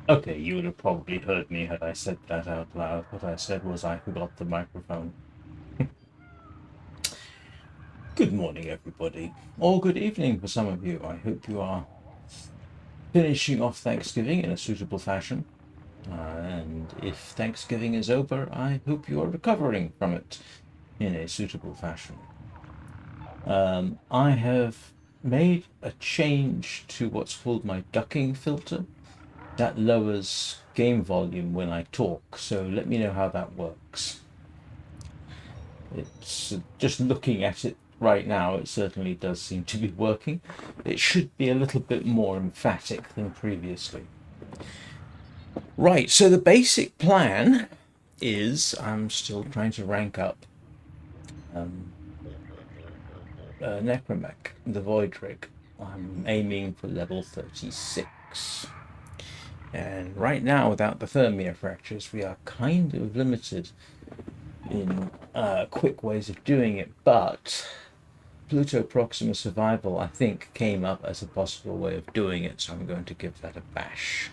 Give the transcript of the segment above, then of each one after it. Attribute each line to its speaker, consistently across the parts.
Speaker 1: Okay, you would have probably heard me had I said that out loud. What I said was I forgot the microphone. Good morning, everybody. Or good evening for some of you. I hope you are finishing off Thanksgiving in a suitable fashion. And if Thanksgiving is over, I hope you are recovering from it in a suitable fashion. I have made a change to what's called my ducking filter. That lowers game volume when I talk, so let me know how that works. It's just looking at it right now, it certainly does seem to be working. It should be a little bit more emphatic than previously. Right, so the basic plan is I'm still trying to rank up Necromech, the Voidrig. I'm aiming for level 36. And right now, without the Thermia fractures, we are kind of limited in quick ways of doing it, but Pluto Proxima Survival, I think, came up as a possible way of doing it, so I'm going to give that a bash.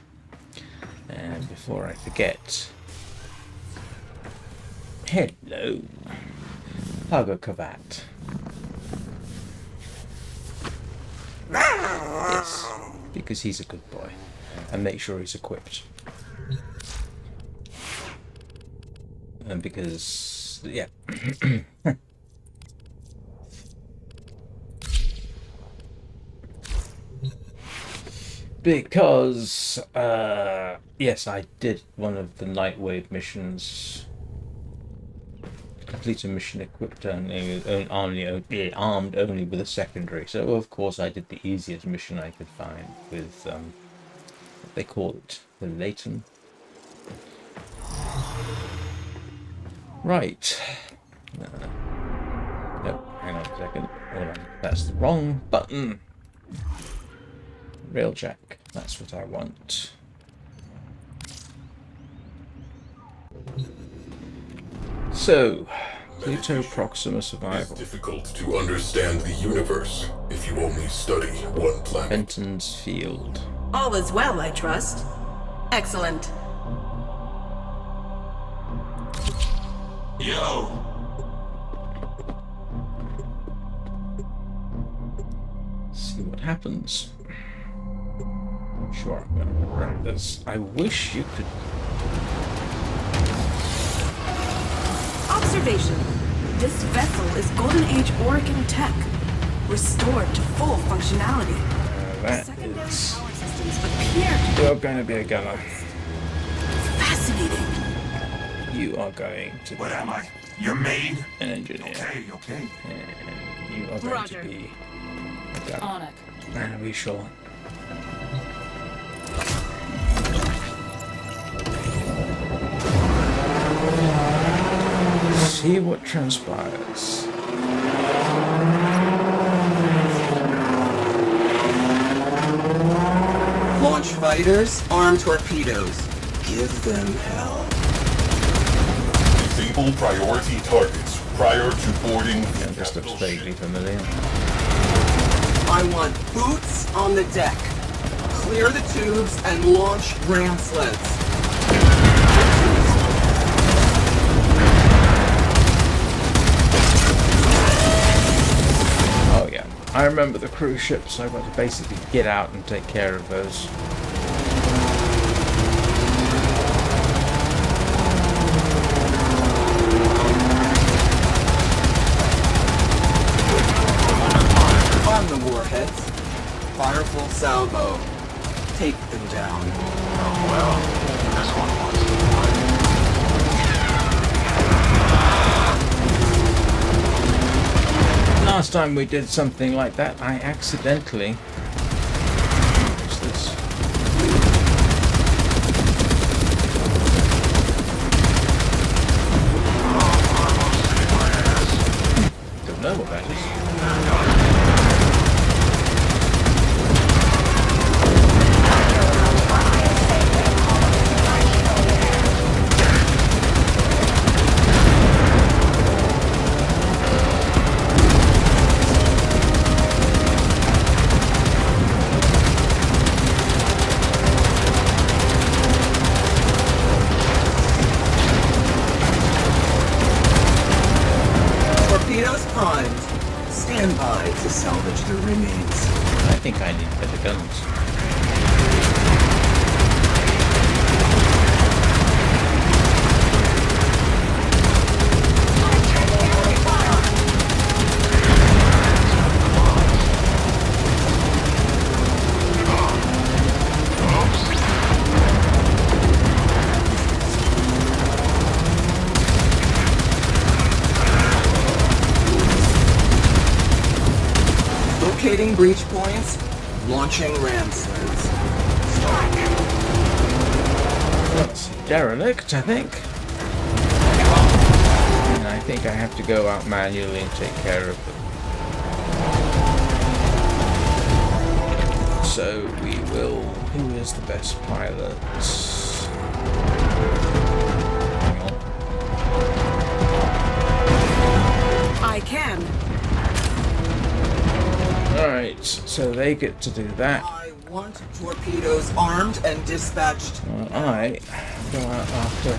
Speaker 1: And before I forget, hello, Hugger Kavat. Yes, because he's a good boy. And make sure he's equipped. And because, yeah. Because, yes, I did one of the Nightwave missions. Complete a mission equipped only, armed only with a secondary. So, of course, I did the easiest mission I could find with, what they call it, the Leighton. Right. No, hang on a second. Hold on. That's the wrong button. Railjack. That's what I want. So, Pluto Proxima Survival.
Speaker 2: It's difficult to understand the universe if you only study one planet.
Speaker 1: Benton's Field.
Speaker 3: All is well, I trust. Excellent.
Speaker 2: Yo!
Speaker 1: See what happens. Sure, I'm gonna run this. I wish you could.
Speaker 3: Observation. This vessel is Golden Age Oregon tech, restored to full functionality.
Speaker 1: That
Speaker 3: Secondary
Speaker 1: is.
Speaker 3: power systems appear to
Speaker 1: You're going to be a gunner.
Speaker 3: be fascinating.
Speaker 1: You are going to be
Speaker 4: What am I? Your maid?
Speaker 1: an engineer.
Speaker 4: Okay.
Speaker 1: And you are going
Speaker 3: Roger.
Speaker 1: to be a gunner.
Speaker 3: On it.
Speaker 1: And we shall. See what transpires.
Speaker 5: Launch fighters, armed torpedoes. Give them hell.
Speaker 2: Disable priority targets prior to boarding the
Speaker 1: That just looks
Speaker 2: capital
Speaker 1: vaguely
Speaker 2: ship.
Speaker 1: familiar.
Speaker 5: I want boots on the deck. Clear the tubes and launch ram sleds.
Speaker 1: Oh yeah, I remember the cruise ships. I've got to basically get out and take care of those.
Speaker 5: On the warheads. Fire full salvo. Take them down.
Speaker 1: Last time we did something like that, I accidentally. What's this? Don't know what that is.
Speaker 5: salvage their remains.
Speaker 1: I think I need better guns.
Speaker 5: Locating breach points, launching ram sleds.
Speaker 1: That's derelict, I think. And I think I have to go out manually and take care of them. So we will... Who is the best pilot? Hang on.
Speaker 3: I can.
Speaker 1: Alright, so they get to do that.
Speaker 5: I want torpedoes armed and dispatched.
Speaker 1: I go out after...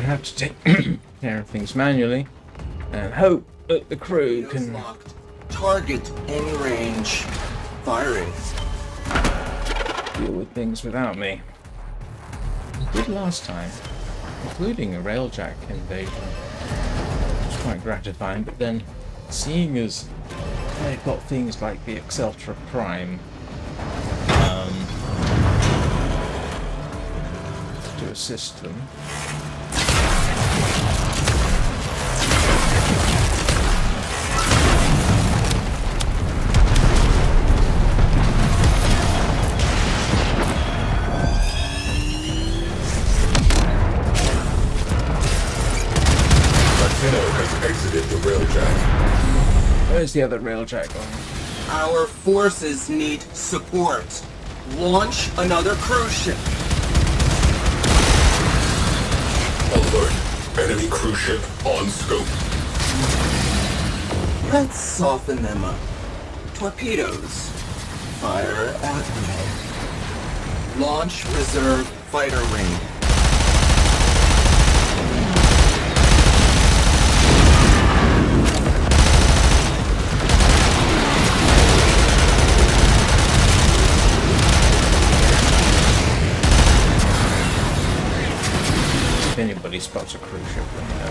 Speaker 1: have to take care of things manually and hope that the crew
Speaker 5: Torpedoes
Speaker 1: can
Speaker 5: locked. Target in range. Firing.
Speaker 1: deal with things without me. I did last time, including a railjack invasion. It was quite gratifying, but then seeing as they've got things like the Exceltra Prime to assist them.
Speaker 2: Has exited the railjack.
Speaker 1: Where's the other railjack going?
Speaker 5: Our forces need support. Launch another cruise ship.
Speaker 2: Alert. Enemy cruise ship on scope.
Speaker 5: Let's soften them up. Torpedoes. Fire at will. Launch reserve fighter ring.
Speaker 1: If anybody spots a cruise ship, let me know.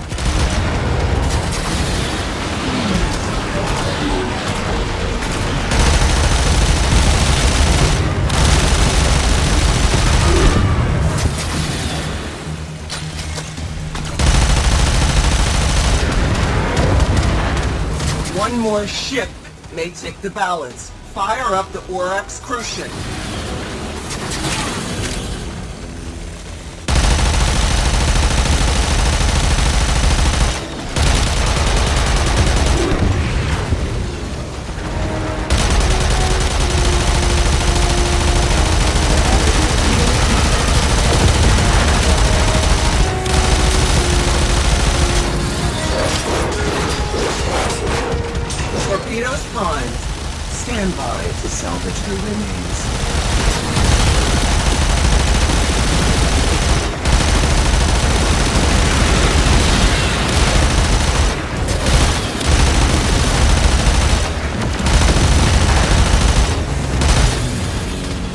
Speaker 5: One more ship may tip the balance. Fire up the Oryx cruise ship. Torpedoes primed. Stand by to salvage the remains.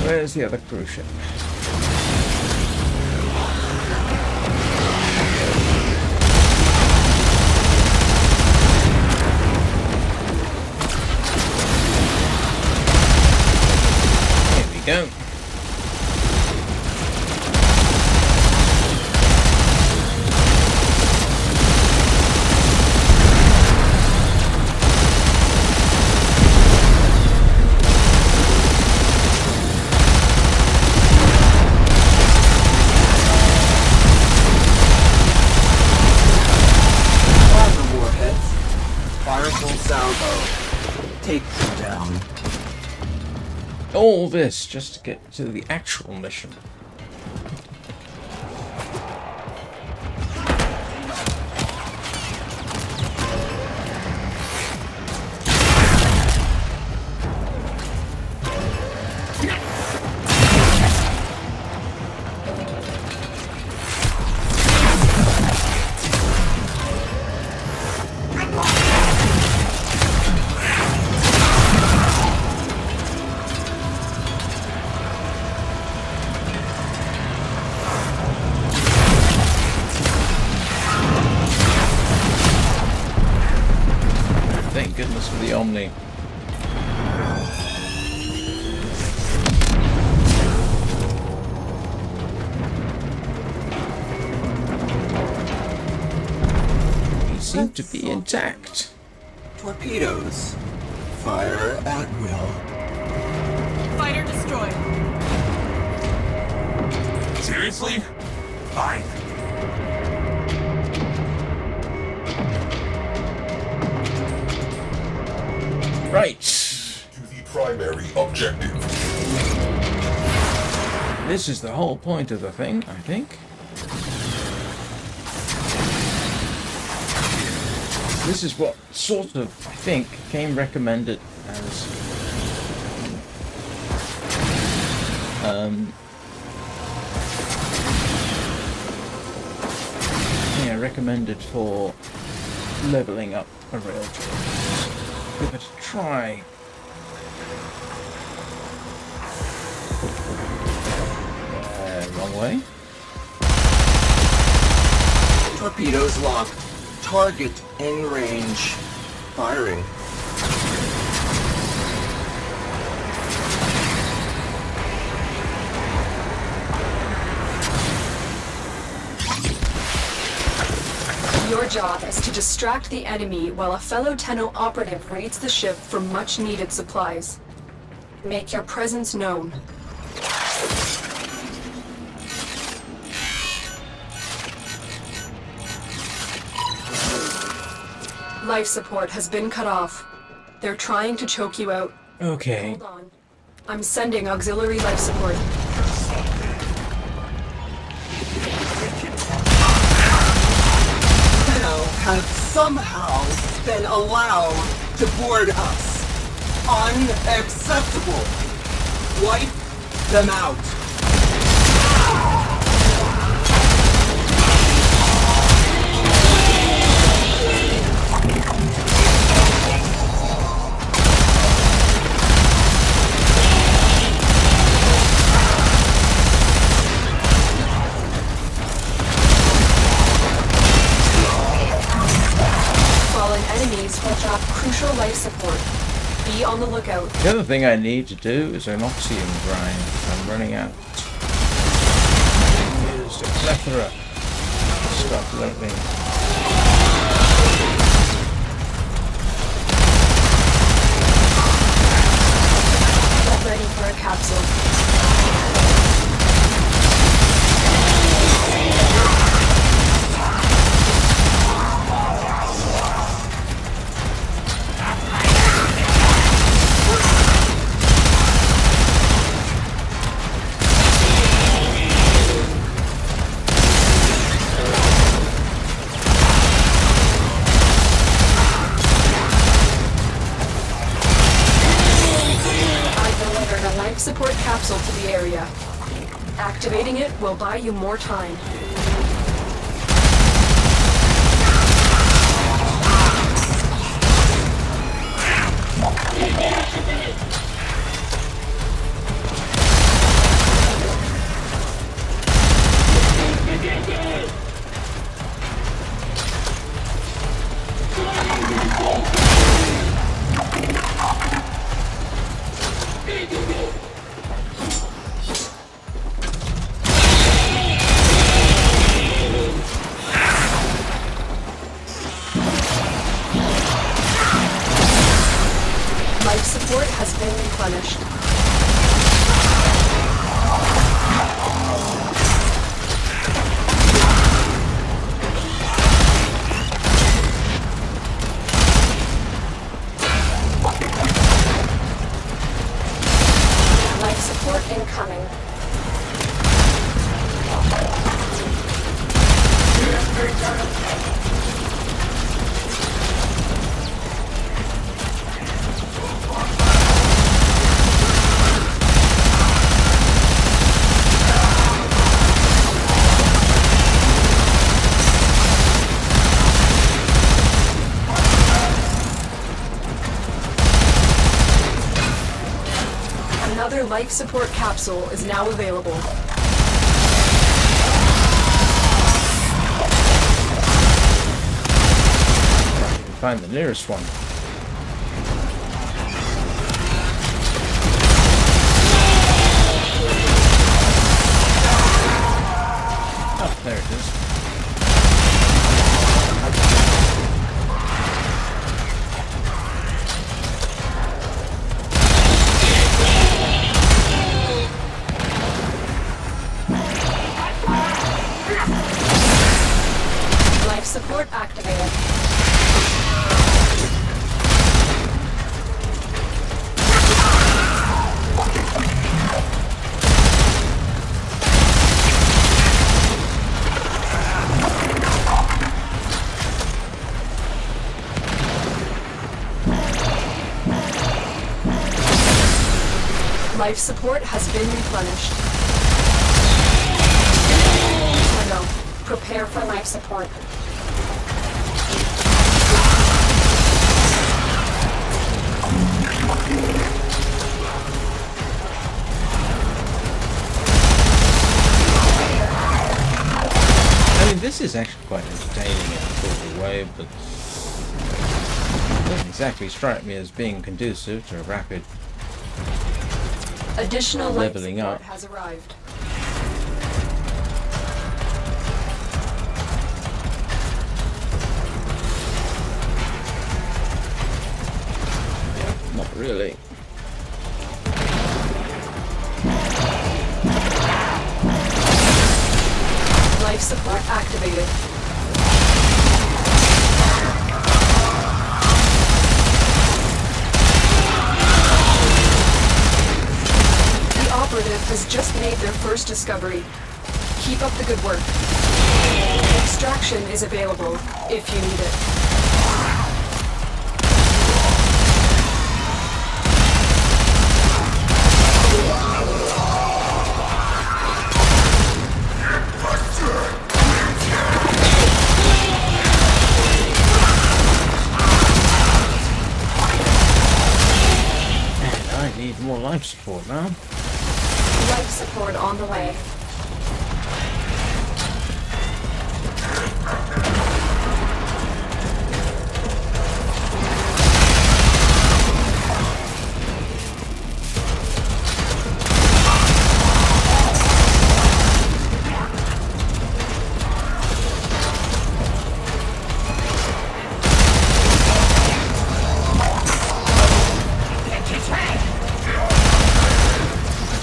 Speaker 1: Where's the other cruise ship? Here we go.
Speaker 5: take them down.
Speaker 1: All this just to get to the actual mission. Thank goodness for the Omni. He seemed to be intact.
Speaker 5: Torpedoes. Fire at will.
Speaker 3: Fighter destroyed.
Speaker 4: Seriously? Fine.
Speaker 1: Right.
Speaker 2: To the primary objective.
Speaker 1: This is the whole point of the thing, I think. This is what sort of, I think, came recommended as yeah, recommended for leveling up a railgun. Give it a try. Wrong way.
Speaker 5: Torpedoes locked. Target in range. Firing.
Speaker 6: Your job is to distract the enemy while a fellow Tenno operative raids the ship for much-needed supplies. Make your presence known. Life support has been cut off. They're trying to choke you out.
Speaker 1: Okay.
Speaker 6: Hold on. I'm sending auxiliary life support.
Speaker 5: Tenno have somehow been allowed to board us. Unacceptable. Wipe them out.
Speaker 6: Enemies will drop crucial life support. Be on the lookout.
Speaker 1: The other thing I need to do is an oxygen grind. I'm running out. There's a plethora of stuff lately.
Speaker 6: Get ready for a capsule. Support capsule to the area. Activating it will buy you more time. Life support has been life support capsule is now available.
Speaker 1: Find the nearest one. Oh, there it is.
Speaker 6: Life support activated. Life support has been replenished. Window. Prepare for life support.
Speaker 1: I mean, this is actually quite entertaining in a sort of way, but it doesn't exactly strike me as being conducive to a rapid
Speaker 6: Additional life
Speaker 1: leveling
Speaker 6: support
Speaker 1: up.
Speaker 6: has arrived.
Speaker 1: Not really.
Speaker 6: Life support activated. The operative has just made their first discovery. Keep up the good work. Extraction is available if you need it.
Speaker 1: And I need more life support now.
Speaker 6: Life support on the way.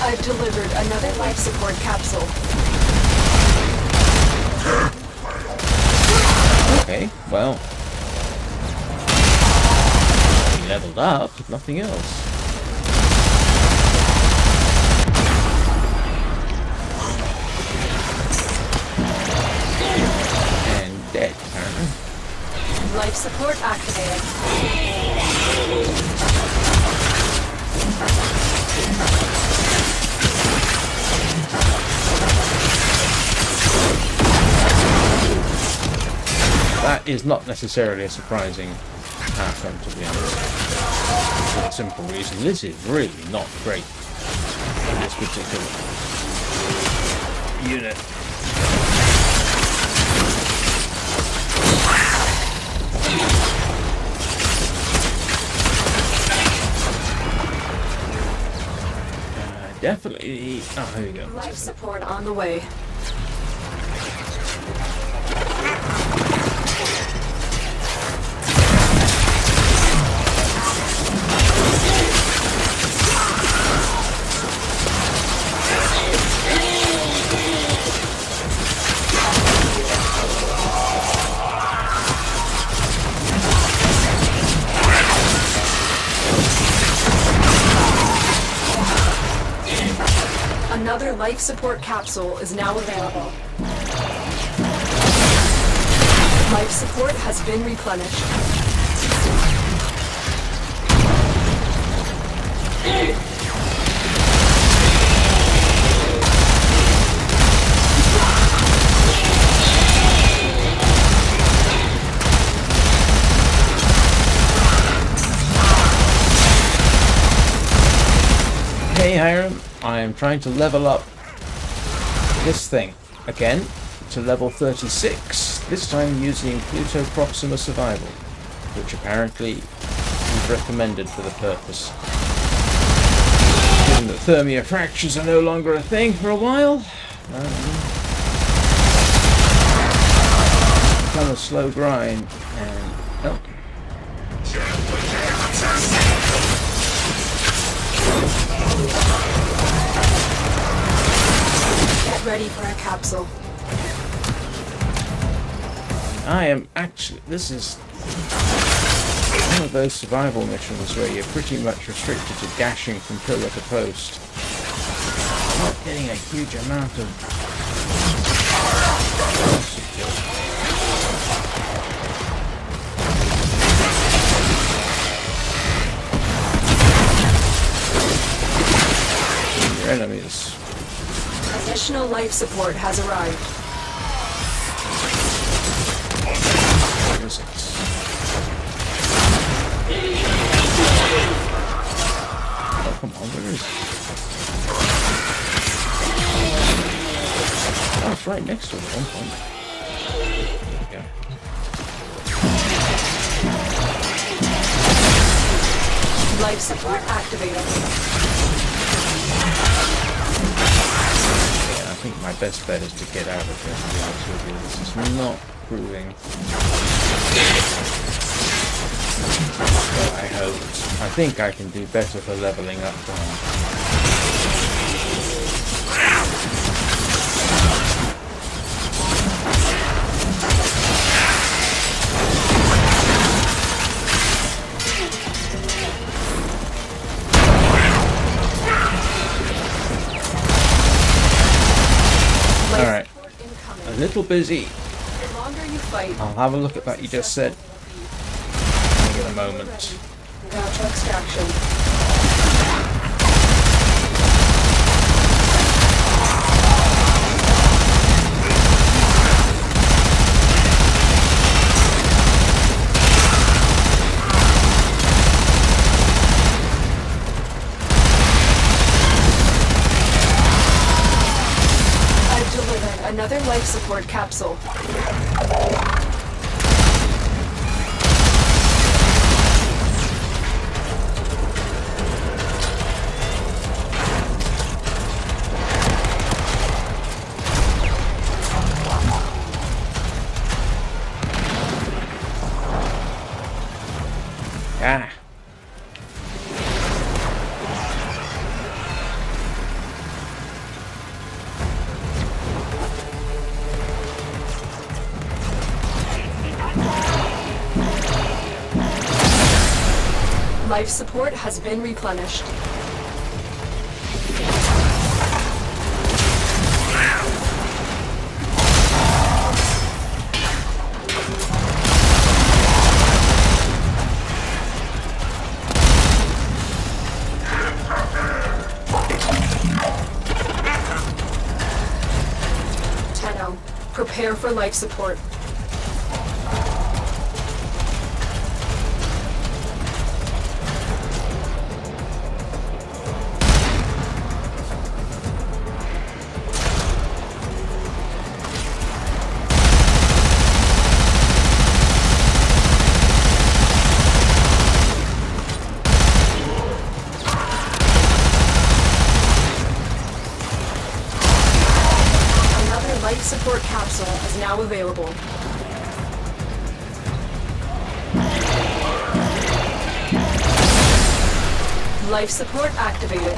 Speaker 6: I've delivered another life support capsule.
Speaker 1: Okay, well. We leveled up, if nothing else. And dead, apparently.
Speaker 6: Life support activated.
Speaker 1: That is not necessarily a surprising outcome, to be honest. For a simple reason. This is really not great in this particular unit. Definitely. Oh, here we go.
Speaker 6: Life support on the way. Another life support capsule is now available. Life support has been replenished.
Speaker 1: Hey, Hiram. I am trying to level up this thing again to level 36, this time using Pluto Proxima Survival, which apparently is recommended for the purpose. Given that thermia fractures are no longer a thing for a while, become a slow grind, and oh.
Speaker 6: Get ready for a capsule.
Speaker 1: I am actually, this is one of those survival missions where you're pretty much restricted to dashing from pillar to post. Not getting a huge amount of your enemies.
Speaker 6: Additional life support has arrived.
Speaker 1: Where is it? Oh, come on, where is it? Oh, it's right next to it at one point. There we go.
Speaker 6: Life support activated.
Speaker 1: Yeah, I think my best bet is to get out of here, to be honest with you. This is not proving what I hoped. I think I can do better for leveling up now. Alright, a little busy.
Speaker 6: The longer you fight,
Speaker 1: I'll have a look at that you just said in a moment.
Speaker 6: now to extraction. I've delivered another life support capsule.
Speaker 1: Ah.
Speaker 6: Life support has been replenished. Prepare for life support. Life support capsule is now available. Life support activated.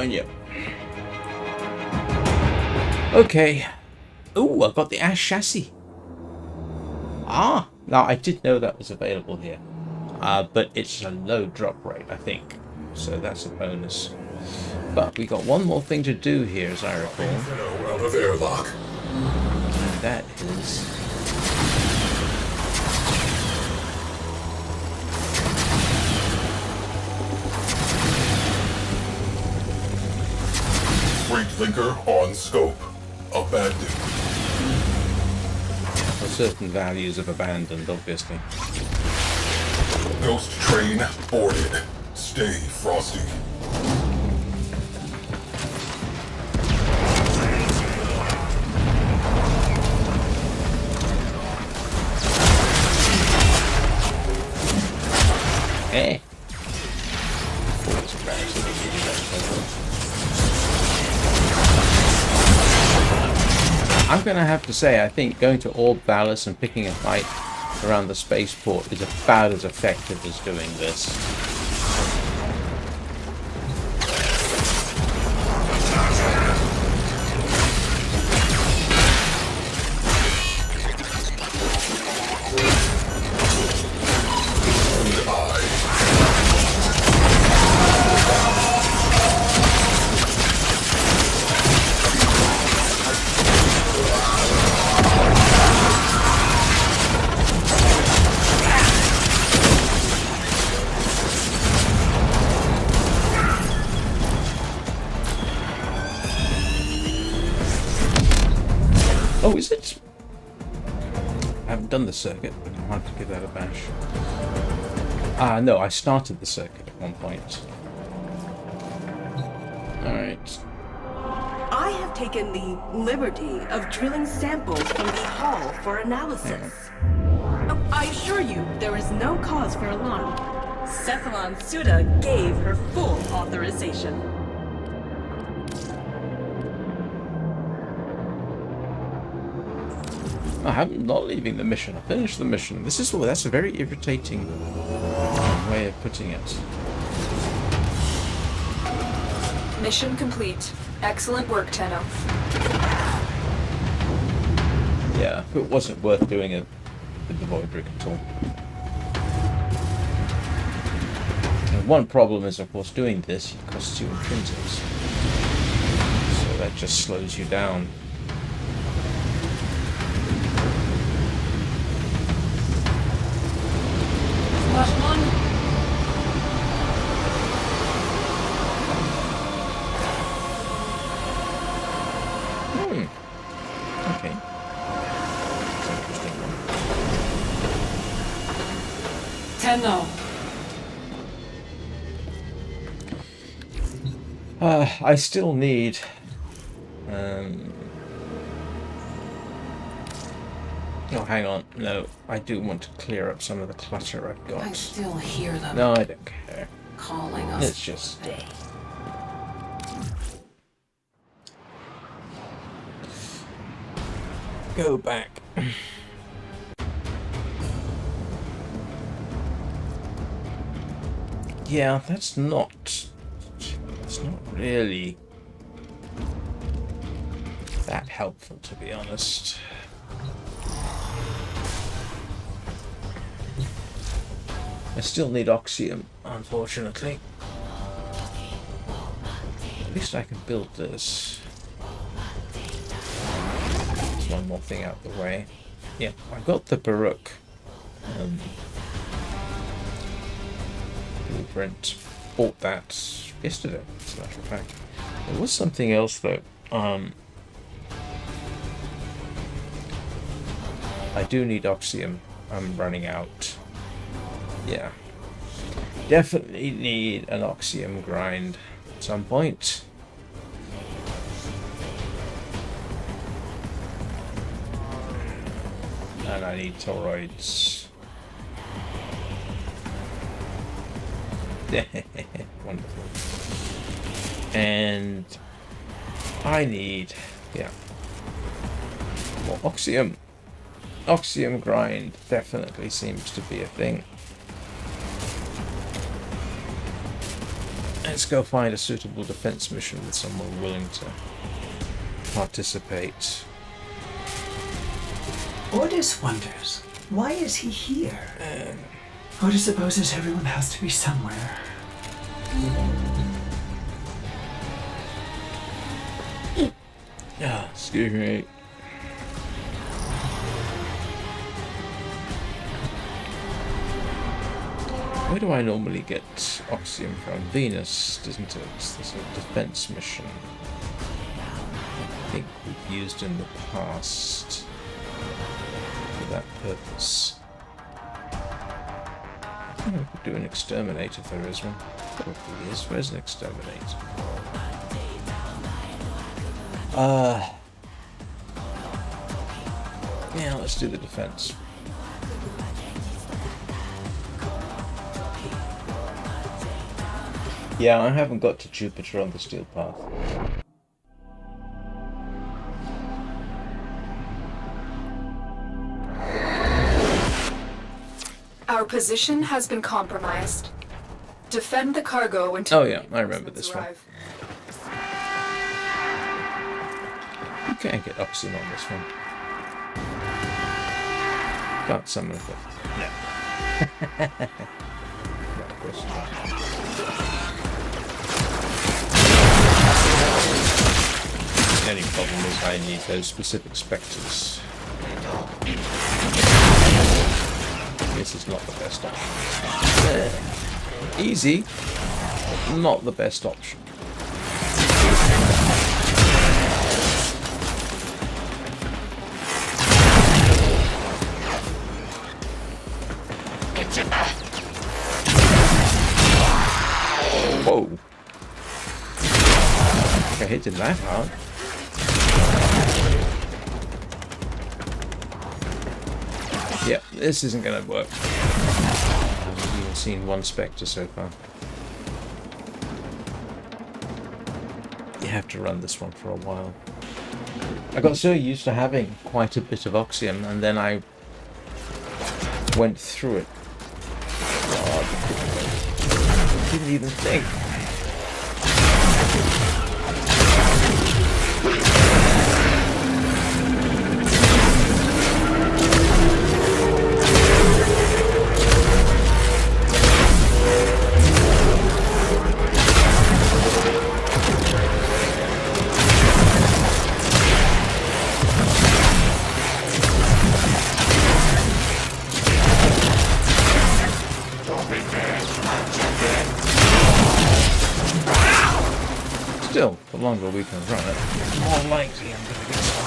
Speaker 1: on you. Okay. Oh, I got the Ash chassis. Ah, now I did know that was available here. But it's a low drop rate, I think. So that's a bonus. But we got one more thing to do here, as I recall.
Speaker 2: Out of airlock.
Speaker 1: And that is...
Speaker 2: Freight linker on scope. Abandoned.
Speaker 1: For certain values of abandoned, obviously.
Speaker 2: Ghost train boarded. Stay frosty.
Speaker 1: Eh. I'm going to have to say, I think going to Orb Palace and picking a fight around the spaceport is about as effective as doing this. Oh, is it? I haven't done the circuit, but I'll have to give that a bash. No, I started the circuit at one point. Alright.
Speaker 3: I have taken the liberty of drilling samples from the hull for analysis. Oh, I assure you, there is no cause for alarm. Cephalon Suda gave her full authorization.
Speaker 1: I'm not leaving the mission. I finished the mission. This is that's a very irritating way of putting it.
Speaker 6: Mission complete. Excellent work, Tenno.
Speaker 1: Yeah, it wasn't worth doing it with the Voidrig at all. And one problem is, of course, doing this, it costs you intrinsicals. So that just slows you down.
Speaker 6: Last one.
Speaker 1: Okay. That's an interesting one.
Speaker 6: Tenno.
Speaker 1: I still need... Oh, hang on. No, I do want to clear up some of the clutter I've got.
Speaker 7: I still hear them
Speaker 1: No, I don't care.
Speaker 7: calling us.
Speaker 1: It's just... Go back. Yeah, that's not really that helpful, to be honest. I still need Oxium, unfortunately. At least I can build this. There's one more thing out the way. Yeah, I got the Baruch blueprint. Bought that yesterday, as a matter of fact. There was something else though. I do need Oxium. I'm running out. Yeah. Definitely need an Oxium grind at some point. And I need toroids. Wonderful. And I need, yeah, more Oxium. Oxium grind definitely seems to be a thing. Let's go find a suitable defense mission with someone willing to participate.
Speaker 8: Ordis wonders, why is he here? Ordis supposes everyone has to be somewhere.
Speaker 1: Yeah, excuse me. Where do I normally get oxygen from? Venus, isn't it? There's a defense mission I think we've used in the past for that purpose. I think we could do an exterminator if there is one. Probably is. Where's an exterminator? Yeah, let's do the defense. Yeah, I haven't got to Jupiter on the steel path.
Speaker 6: Our position has been compromised. Defend the cargo until...
Speaker 1: Oh yeah, I remember this one. You can't get oxygen on this one. Can't summon it. No. No, of course not. The only problem is I need those specific spectres. This is not the best option. Easy, but not the best option. Whoa. I think I hit him that hard. Yeah, this isn't going to work. I've even seen one Spectre so far. You have to run this one for a while. I got so used to having quite a bit of oxygen, and then I went through it. God, didn't even think. Still, the longer we can run it, the more likely I'm going to get some.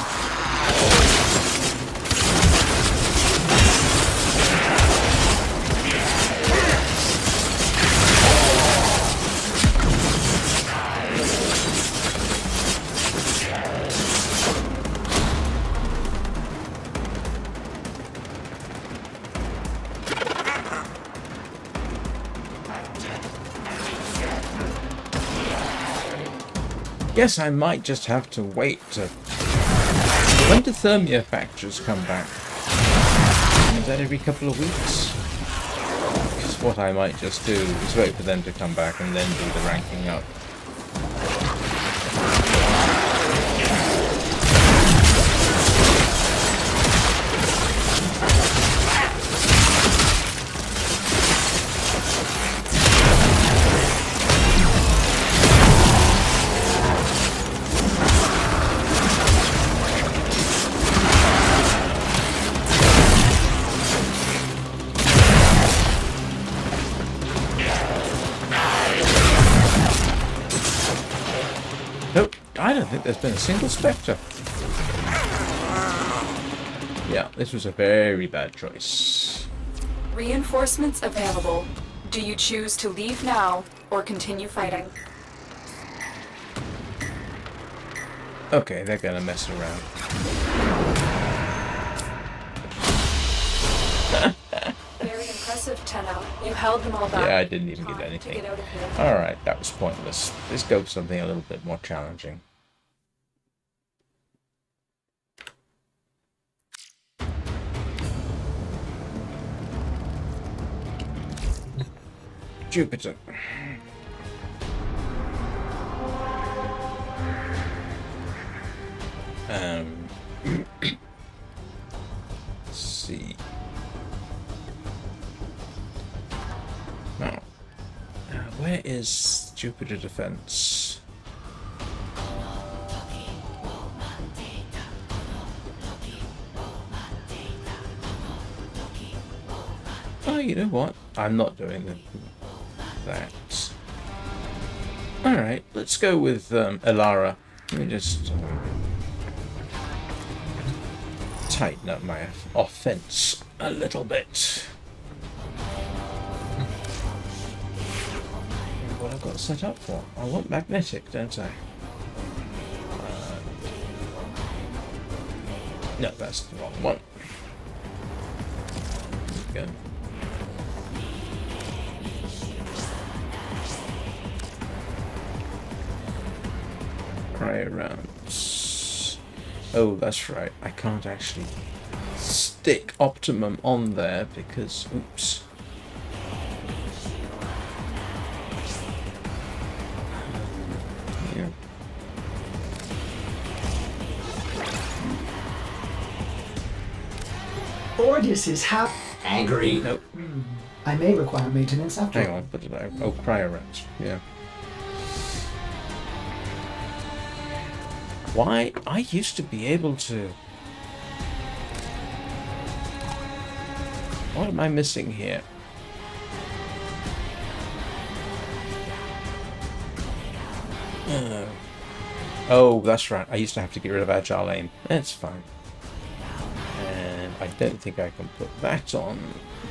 Speaker 1: Guess I might just have to wait to... When do thermia factors come back? Is that every couple of weeks? Because what I might just do is wait for them to come back and then do the ranking up. Nope, I don't think there's been a single Spectre. Yeah, this was a very bad choice.
Speaker 6: Reinforcements available. Do you choose to leave now or continue fighting?
Speaker 1: Okay, they're gonna mess around.
Speaker 6: Very impressive, Tenno. You held them all back.
Speaker 1: Yeah, I didn't even get
Speaker 6: Time to
Speaker 1: anything.
Speaker 6: get out of here.
Speaker 1: Alright, that was pointless. Let's go for something a little bit more challenging. Jupiter. see. Now, where is Jupiter Defense? Oh, you know what? I'm not doing that. Alright, let's go with Elara. Let me just tighten up my offense a little bit. What I've got set up for? I want magnetic, don't I? No, that's the wrong one. There we go. Cryo rounds. Oh, that's right. I can't actually stick Optimum on there because, oops. Yeah.
Speaker 8: Ordis is angry.
Speaker 1: Nope.
Speaker 8: I may require maintenance after.
Speaker 1: Hang on, what did I? Oh, cryo rounds. Yeah. Why? I used to be able to... What am I missing here? Oh, that's right. I used to have to get rid of Agile Aim. That's fine. And I don't think I can put that on,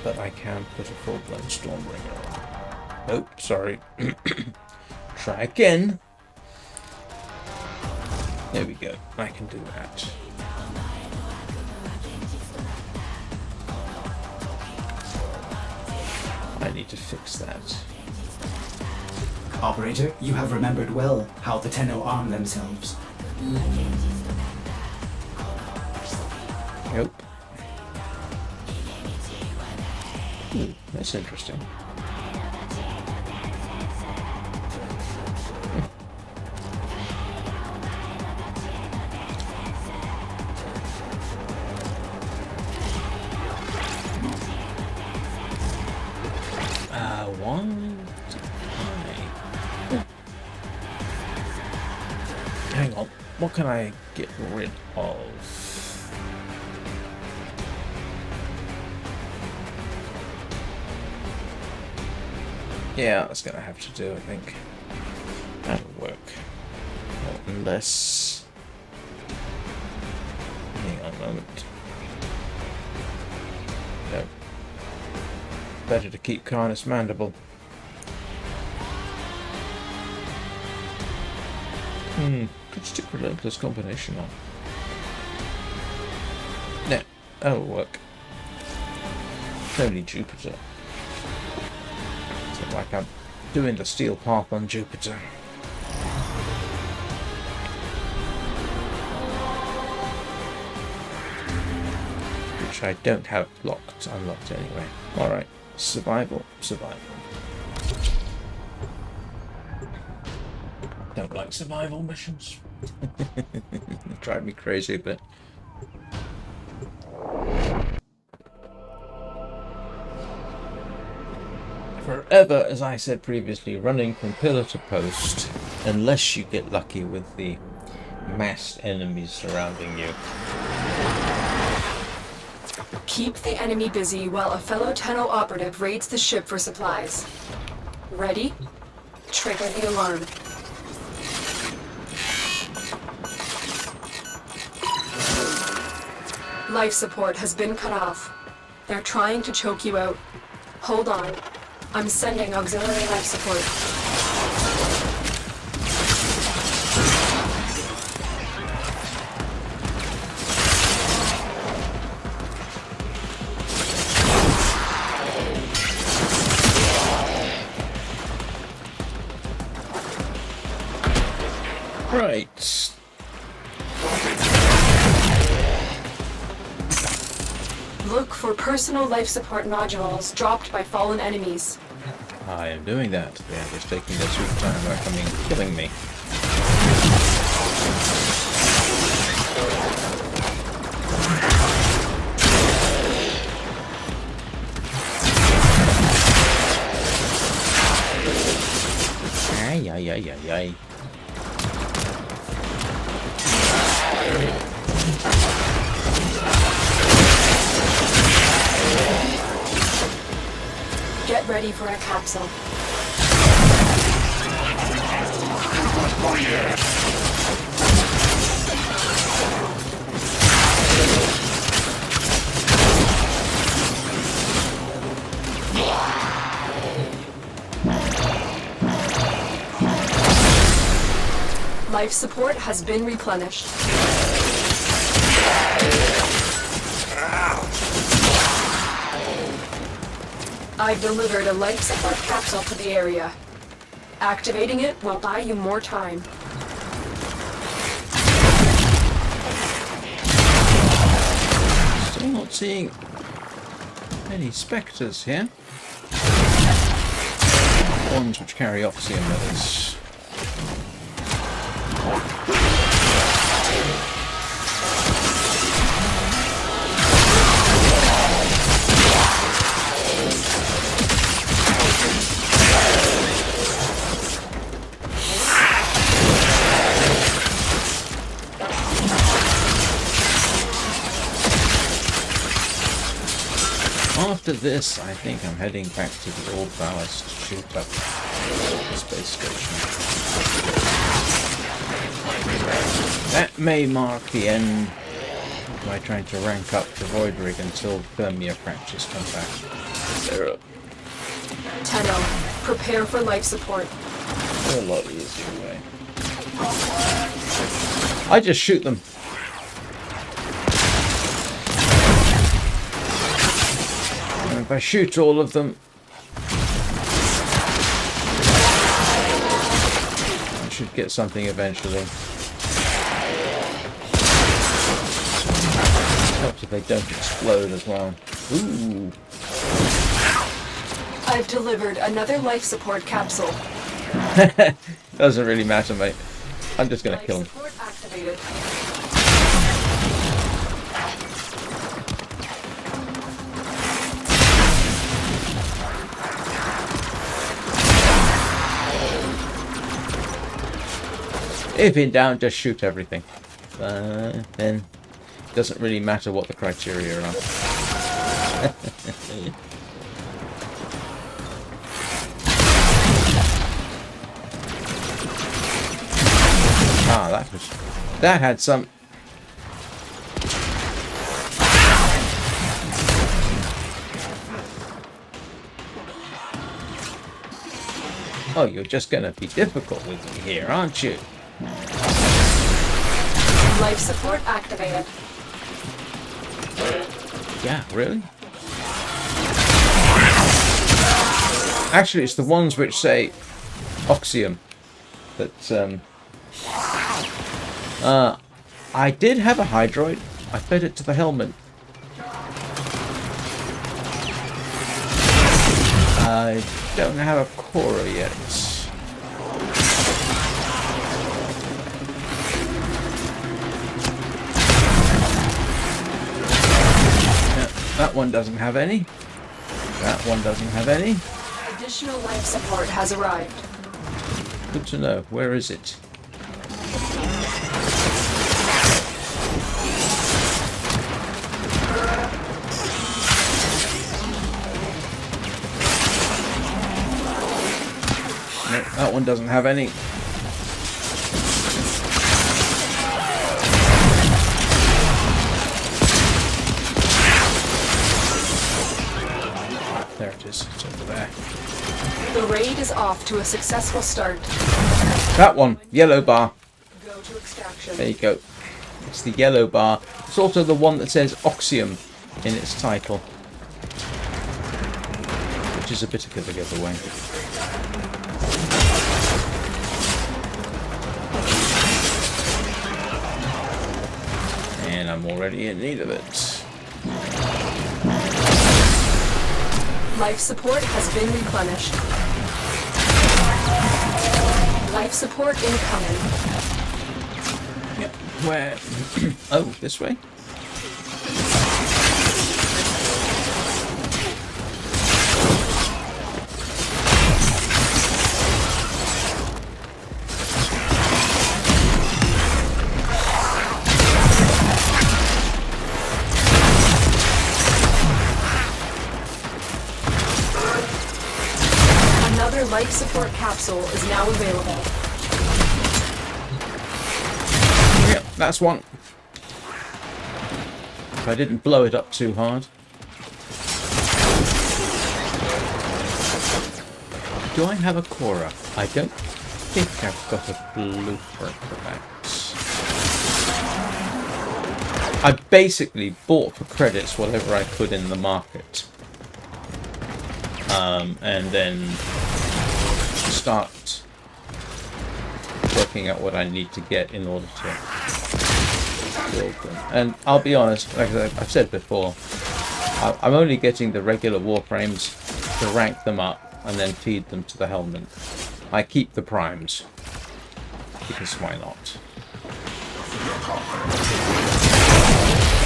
Speaker 1: but I can put a full-blown Stormbringer on. Nope, sorry. Try again. There we go. I can do that. I need to fix that.
Speaker 8: Operator, you have remembered well how the Tenno arm themselves.
Speaker 1: Nope. That's interesting. Hang on, what can I get rid of? Yeah, that's gonna have to do, I think. That'll work. Unless... Hang on a moment. No. Better to keep Carnus Mandible. Could stick Relentless combination on. No, that'll work. It's only Jupiter. It's not like I'm doing the steel path on Jupiter. Which I don't have unlocked anyway. Alright, survival. Don't like survival missions. It drive me crazy a bit. Forever, as I said previously, running from pillar to post, unless you get lucky with the massed enemies surrounding you.
Speaker 6: Keep the enemy busy while a fellow Tenno operative raids the ship for supplies. Ready? Trigger the alarm. Life support has been cut off. They're trying to choke you out. Hold on. I'm sending auxiliary life support.
Speaker 1: Right.
Speaker 6: Look for personal life support nodules dropped by fallen enemies.
Speaker 1: I am doing that. They are just taking their sweet time by killing me. ay, ay, ay.
Speaker 6: Get ready for a capsule. Life support has been replenished. I've delivered a life support capsule to the area. Activating it will buy you more time.
Speaker 1: Still not seeing any spectres here. Ones which carry oxygen levels. After this, I think I'm heading back to the old ballast to shoot up the space station. That may mark the end of my trying to rank up to Voidrig until Thermia fractures come back. They're a
Speaker 6: Tenno, prepare for life support.
Speaker 1: lot easier way. I just shoot them. And if I shoot all of them, I should get something eventually. Helps if they don't explode as well. Ooh.
Speaker 6: I've delivered another life support capsule.
Speaker 1: Doesn't really matter, mate. I'm just gonna
Speaker 6: Life
Speaker 1: kill him.
Speaker 6: support activated.
Speaker 1: If in doubt, just shoot everything. Then it doesn't really matter what the criteria are. Ah, that had some. Oh, you're just gonna be difficult with me here, aren't you?
Speaker 6: Life support activated.
Speaker 1: Yeah, really? Actually, it's the ones which say Oxium that I did have a Hydroid. I fed it to the helmet. I don't have a Cora yet. That one doesn't have any. That one doesn't have any.
Speaker 6: Additional life support has arrived.
Speaker 1: Good to know. Where is it? No, that one doesn't have any. There it is. It's over there.
Speaker 6: The raid is off to a successful start.
Speaker 1: That one. Yellow bar.
Speaker 6: Go to extraction.
Speaker 1: There you go. It's the yellow bar. It's also the one that says Oxium in its title. Which is a bit of a giveaway. And I'm already in need of it.
Speaker 6: Life support has been replenished. Life support incoming.
Speaker 1: Yep. Where? Oh, this way?
Speaker 6: life support capsule is now available.
Speaker 1: Yep, that's one. If I didn't blow it up too hard. Do I have a Cora? I don't think I've got a blueprint for that. I basically bought for credits whatever I could in the market. And then start working out what I need to get in order to build them. And I'll be honest, like I've said before, I'm only getting the regular Warframes to rank them up and then feed them to the helmet. I keep the primes, because why not?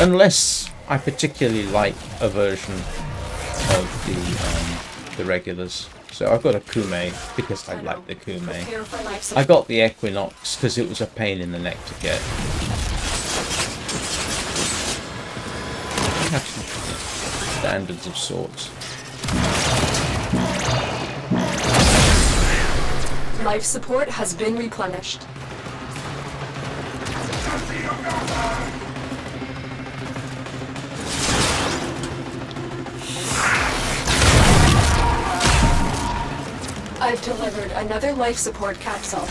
Speaker 1: Unless I particularly like a version of the regulars. So I've got a Kume because I like the Kume. I got the Equinox because it was a pain in the neck to get. I have some standards of sorts.
Speaker 6: Life support has been replenished. I've delivered another life support capsule.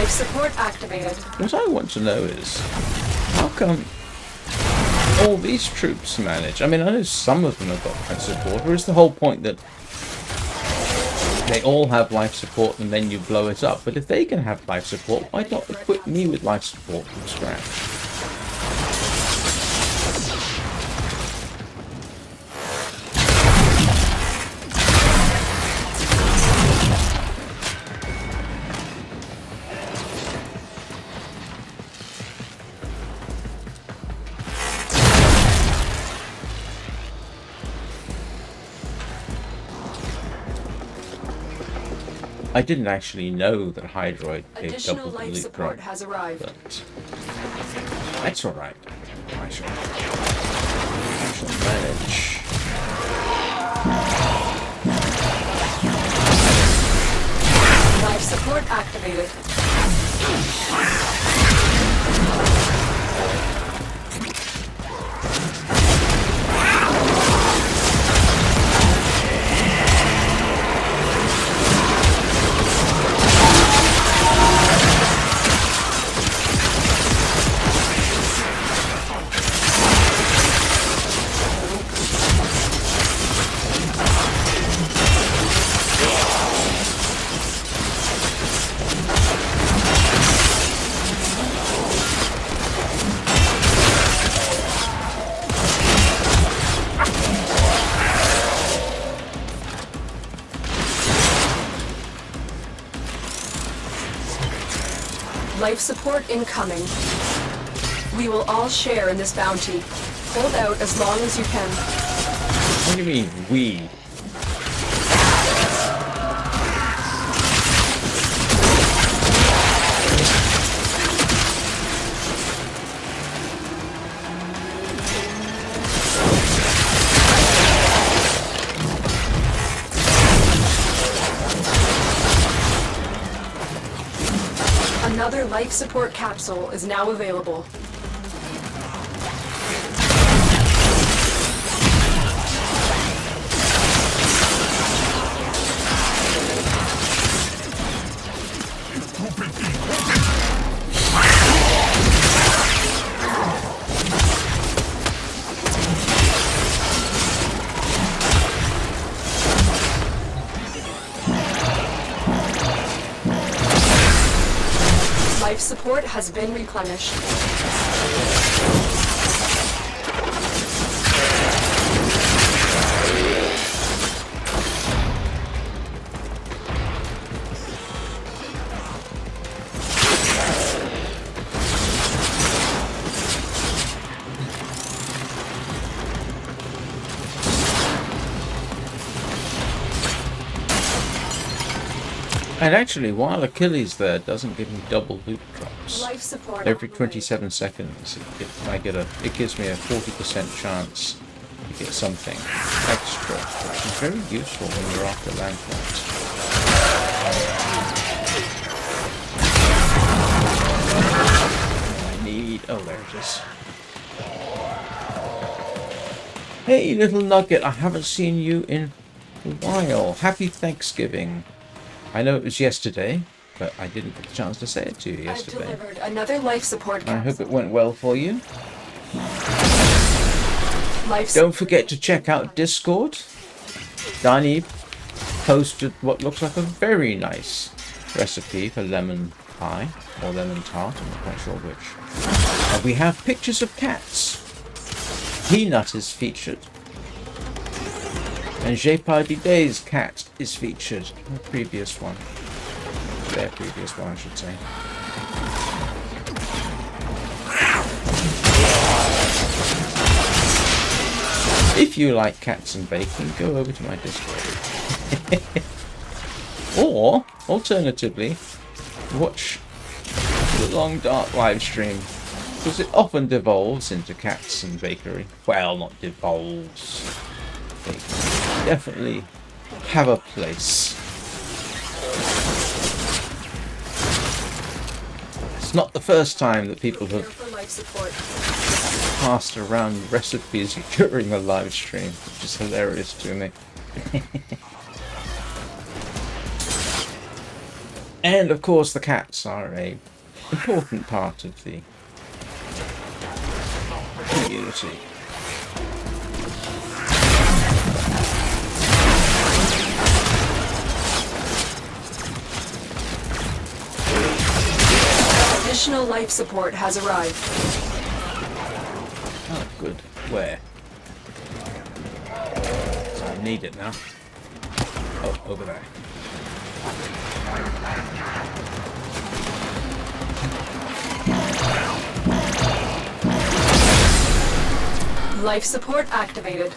Speaker 6: Support activated.
Speaker 1: What I want to know is, how come all these troops manage? I mean, I know some of them have got life support, or is the whole point that they all have life support and then you blow it up? But if they can have life support, why not equip me with life support from scratch? I didn't actually know that Hydroid gave
Speaker 6: Additional
Speaker 1: double the
Speaker 6: life
Speaker 1: loot
Speaker 6: support
Speaker 1: drop,
Speaker 6: has arrived.
Speaker 1: but that's alright. I shall manage.
Speaker 6: Life support activated. Life support incoming. We will all share in this bounty. Hold out as long as you can.
Speaker 1: What do you mean, we?
Speaker 6: Another life support capsule is now available. Life support has been replenished.
Speaker 1: And actually, while Achilles there doesn't give me double loot drops.
Speaker 6: Life support
Speaker 1: Every 27 seconds, it gives me a 40% chance to get something extra, which is very useful when you're after landforms. I need... oh, there it is. Hey, little nugget, I haven't seen you in a while. Happy Thanksgiving. I know it was yesterday, but I didn't get the chance to say it to you yesterday.
Speaker 6: I've delivered another life support capsule.
Speaker 1: I hope it went well for you.
Speaker 6: Life
Speaker 1: Don't forget to check out Discord. Danny posted what looks like a very nice recipe for lemon pie, or lemon tart, I'm not quite sure which. And we have pictures of cats. Peanut is featured. And Jeopardy's cat is featured in the previous one. Their previous one, I should say. If you like cats and bacon, go over to my Discord. Or, alternatively, watch the Long Dark live stream. Because it often devolves into cats and bakery. Well, not devolves. They definitely have a place. It's not the first time that people have passed around recipes during a live stream, which is hilarious to me. And of course the cats are a important part of the community.
Speaker 6: Additional life support has arrived.
Speaker 1: Oh, good. Where? So I need it now. Oh, over there.
Speaker 6: Life support activated.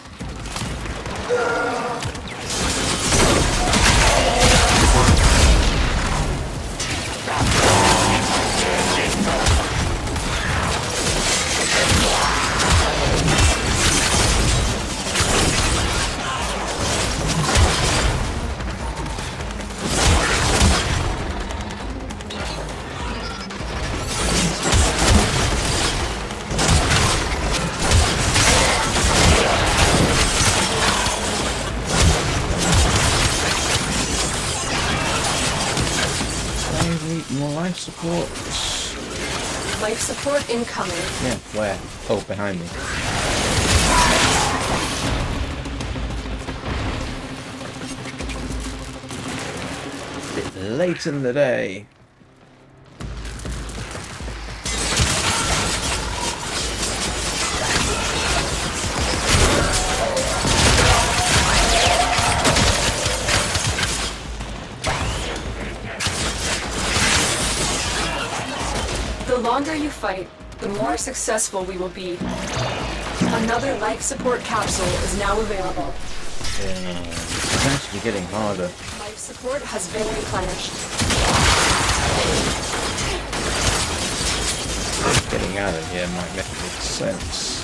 Speaker 1: More life support.
Speaker 6: Life support incoming.
Speaker 1: Yeah, where? Oh, behind me. A bit late in the day.
Speaker 6: The longer you fight, the more successful we will be. Another life support capsule is now available.
Speaker 1: It's actually getting harder.
Speaker 6: Life support has been replenished.
Speaker 1: Getting out of here might make sense.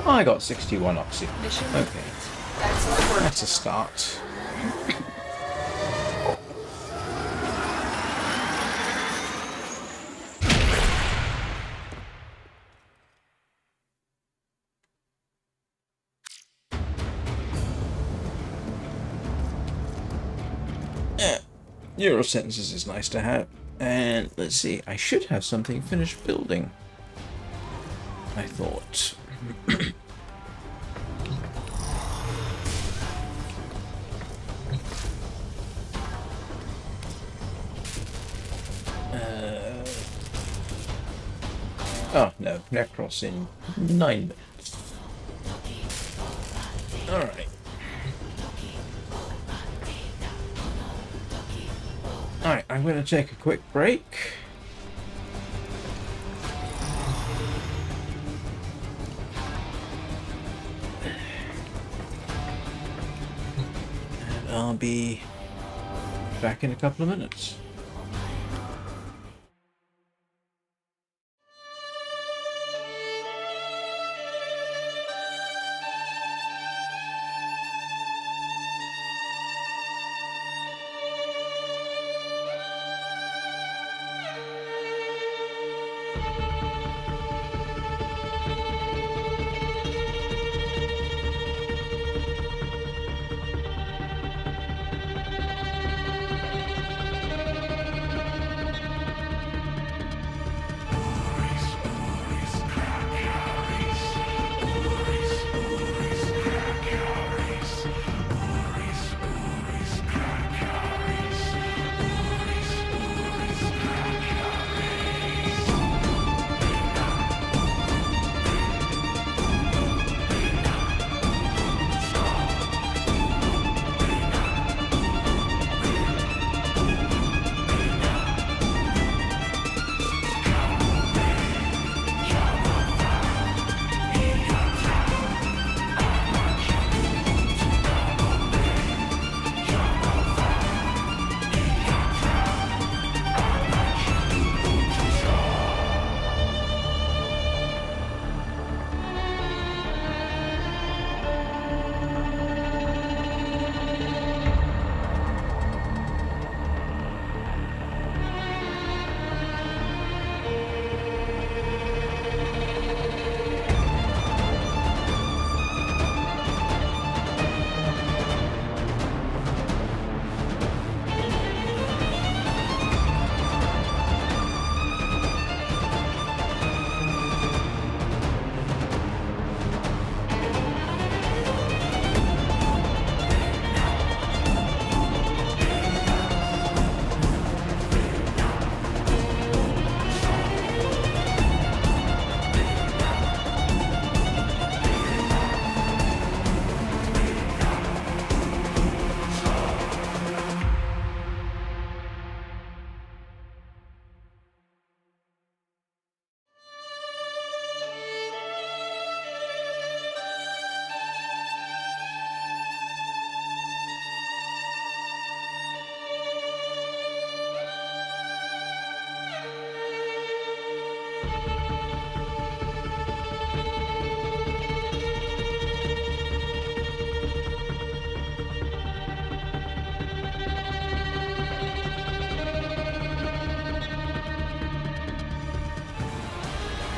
Speaker 1: I got 61 oxy.
Speaker 6: Mission
Speaker 1: Okay,
Speaker 6: excellent work.
Speaker 1: that's a start. Neural sensors is nice to have. And let's see, I should have something finished building, I thought. Oh no, Necros in 9 minutes. Alright. Alright, I'm going to take a quick break. And I'll be back in a couple of minutes.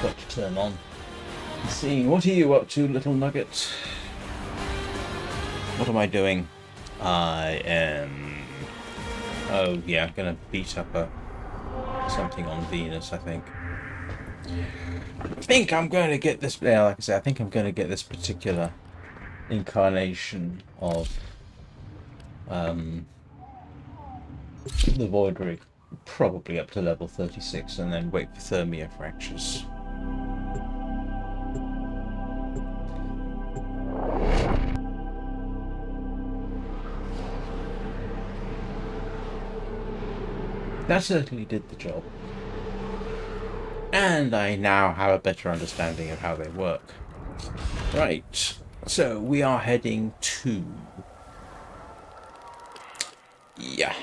Speaker 1: Got to turn on. Let's see, what are you up to, little nugget? What am I doing? I am... Oh yeah, I'm gonna beat up something on Venus, I think. I think I'm going to get this... Yeah, like I said, I think I'm going to get this particular incarnation of the Voidrig probably up to level 36 and then wait for Thermia fractures. That certainly did the job. And I now have a better understanding of how they work. Right, so we are heading to... Yeah,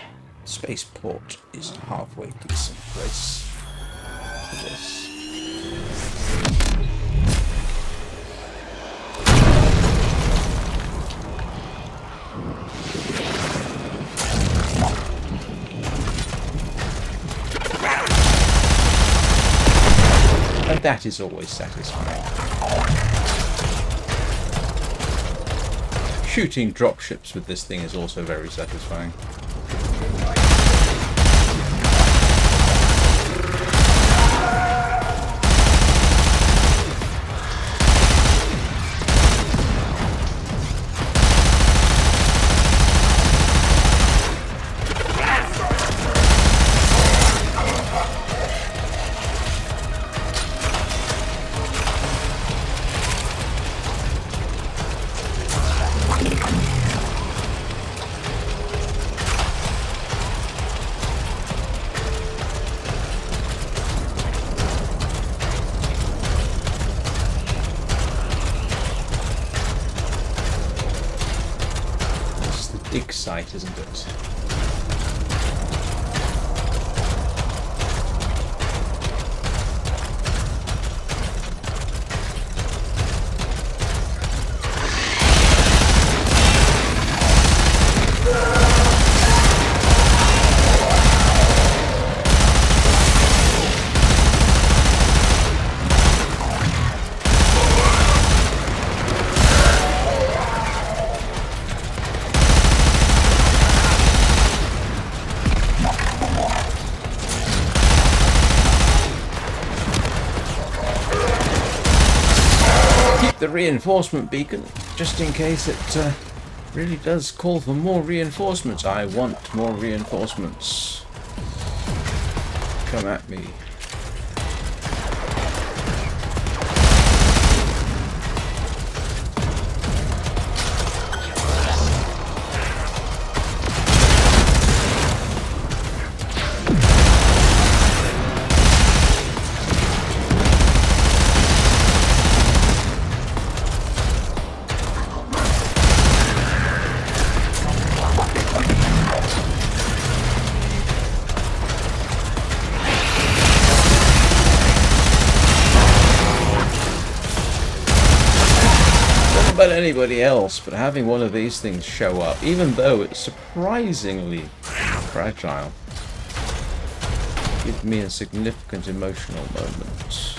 Speaker 1: spaceport is a halfway decent place for this. And that is always satisfying. Shooting dropships with this thing is also very satisfying. Dig site, isn't it? The reinforcement beacon, just in case it really does call for more reinforcements. I want more reinforcements. Come at me. About anybody else, but having one of these things show up, even though it's surprisingly fragile, gives me a significant emotional moment.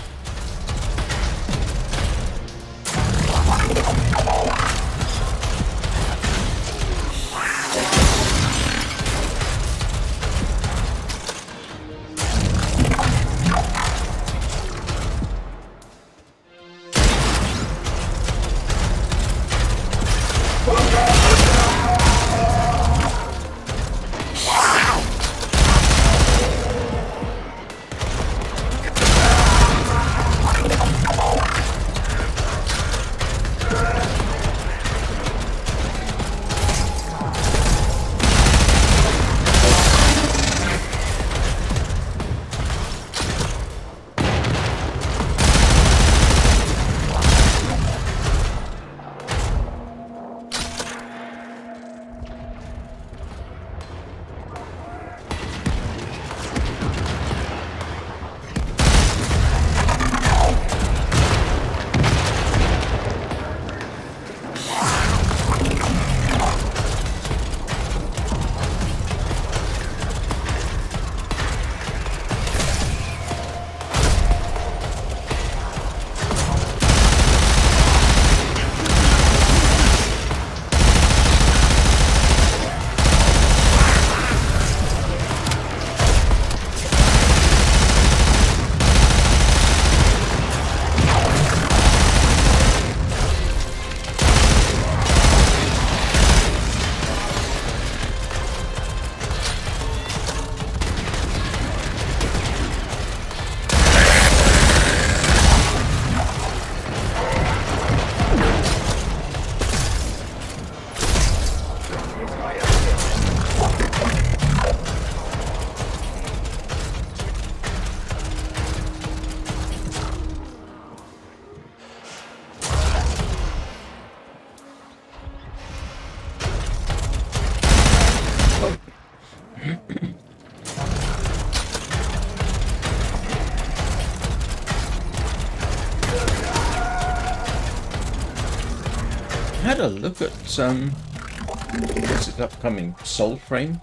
Speaker 1: Had a look at what's its upcoming Warframe.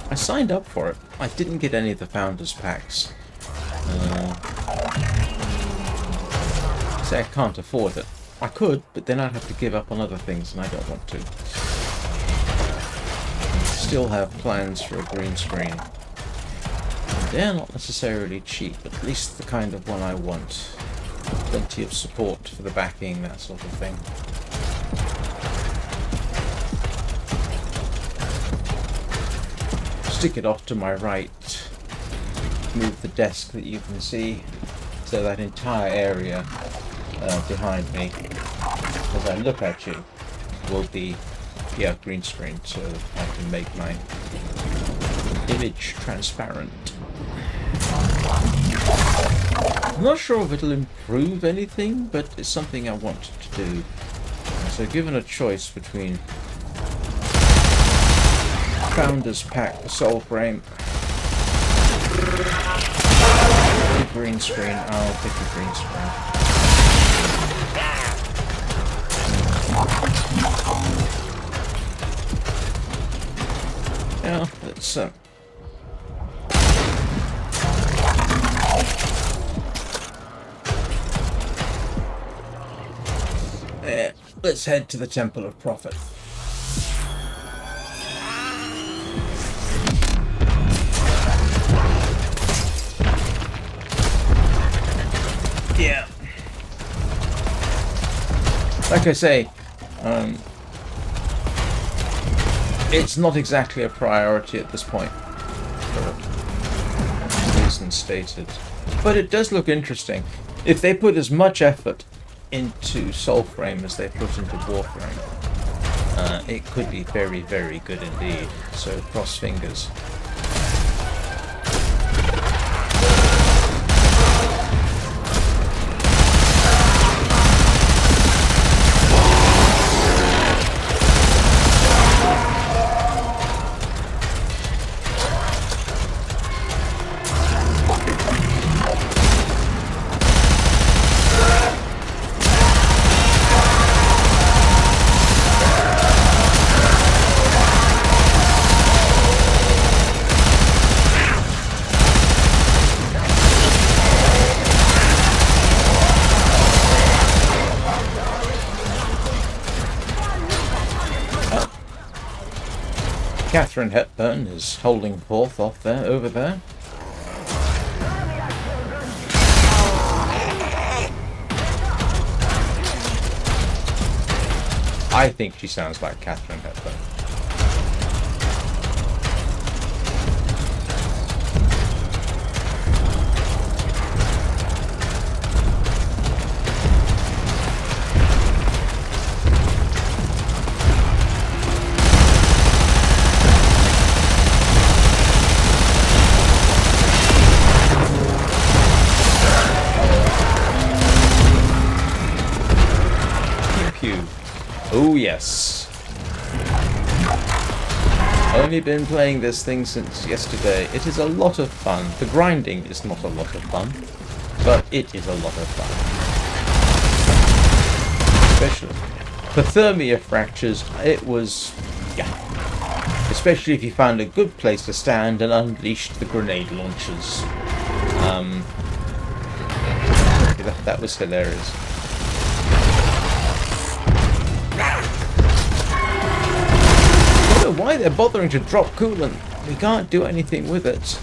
Speaker 1: I signed up for it. I didn't get any of the Founders Packs. say I can't afford it. I could, but then I'd have to give up on other things, and I don't want to. Still have plans for a green screen. They're not necessarily cheap, but at least the kind of one I want. Plenty of support for the backing, that sort of thing. Stick it off to my right. Move the desk that you can see, so that entire area behind me, as I look at you, will be green screen, so I can make my image transparent. I'm not sure if it'll improve anything, but it's something I want to do. So given a choice between Founders Pack, the Soul Frame, the green screen, I'll pick the green screen. Yeah, let's let's head to the Temple of Prophet. Yeah. Like I say, it's not exactly a priority at this point, for reasons stated. But it does look interesting. If they put as much effort into Soulframe as they put into Warframe, it could be very, very good indeed. So cross fingers. Catherine Hepburn is holding forth over there. I think she sounds like Catherine Hepburn. Oh yes. Only been playing this thing since yesterday. It is a lot of fun. The grinding is not a lot of fun, but it is a lot of fun. Especially hypothermia fractures. It was, yeah. Especially if you found a good place to stand and unleashed the grenade launchers. That was hilarious. I don't know why they're bothering to drop coolant. We can't do anything with it.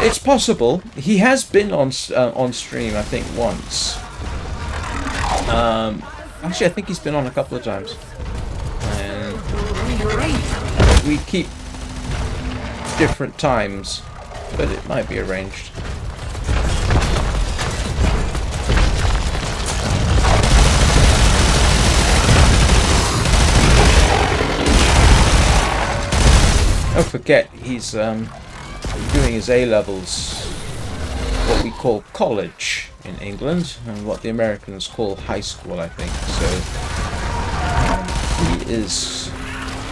Speaker 1: It's possible. He has been on stream, I think, once. Actually, I think he's been on a couple of times. And we keep different times, but it might be arranged. Don't forget, he's doing his A-levels, what we call college in England, and what the Americans call high school, I think. So he is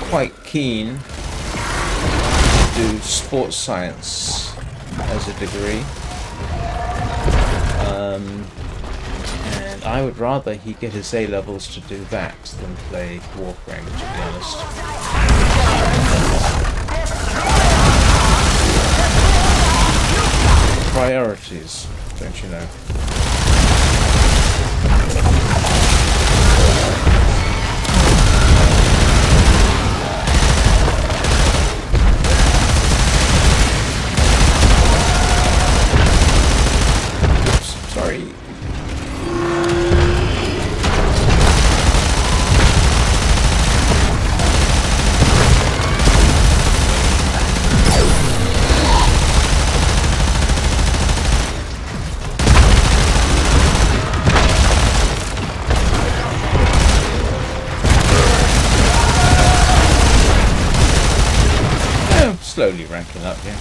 Speaker 1: quite keen to do sports science as a degree. And I would rather he get his A-levels to do that than play Warframe, to be honest. Priorities, don't you know? Oops, sorry. Slowly ranking up here.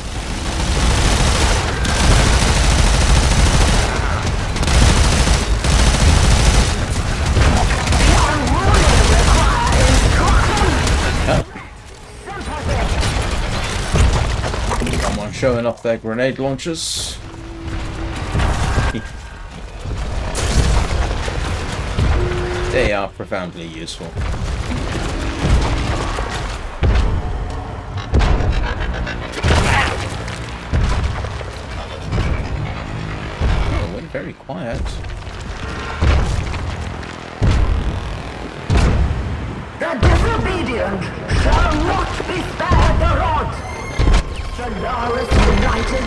Speaker 1: Someone showing off their grenade launchers. They are profoundly useful. Very quiet.
Speaker 9: The disobedient shall not be spared the rod. Solaris united.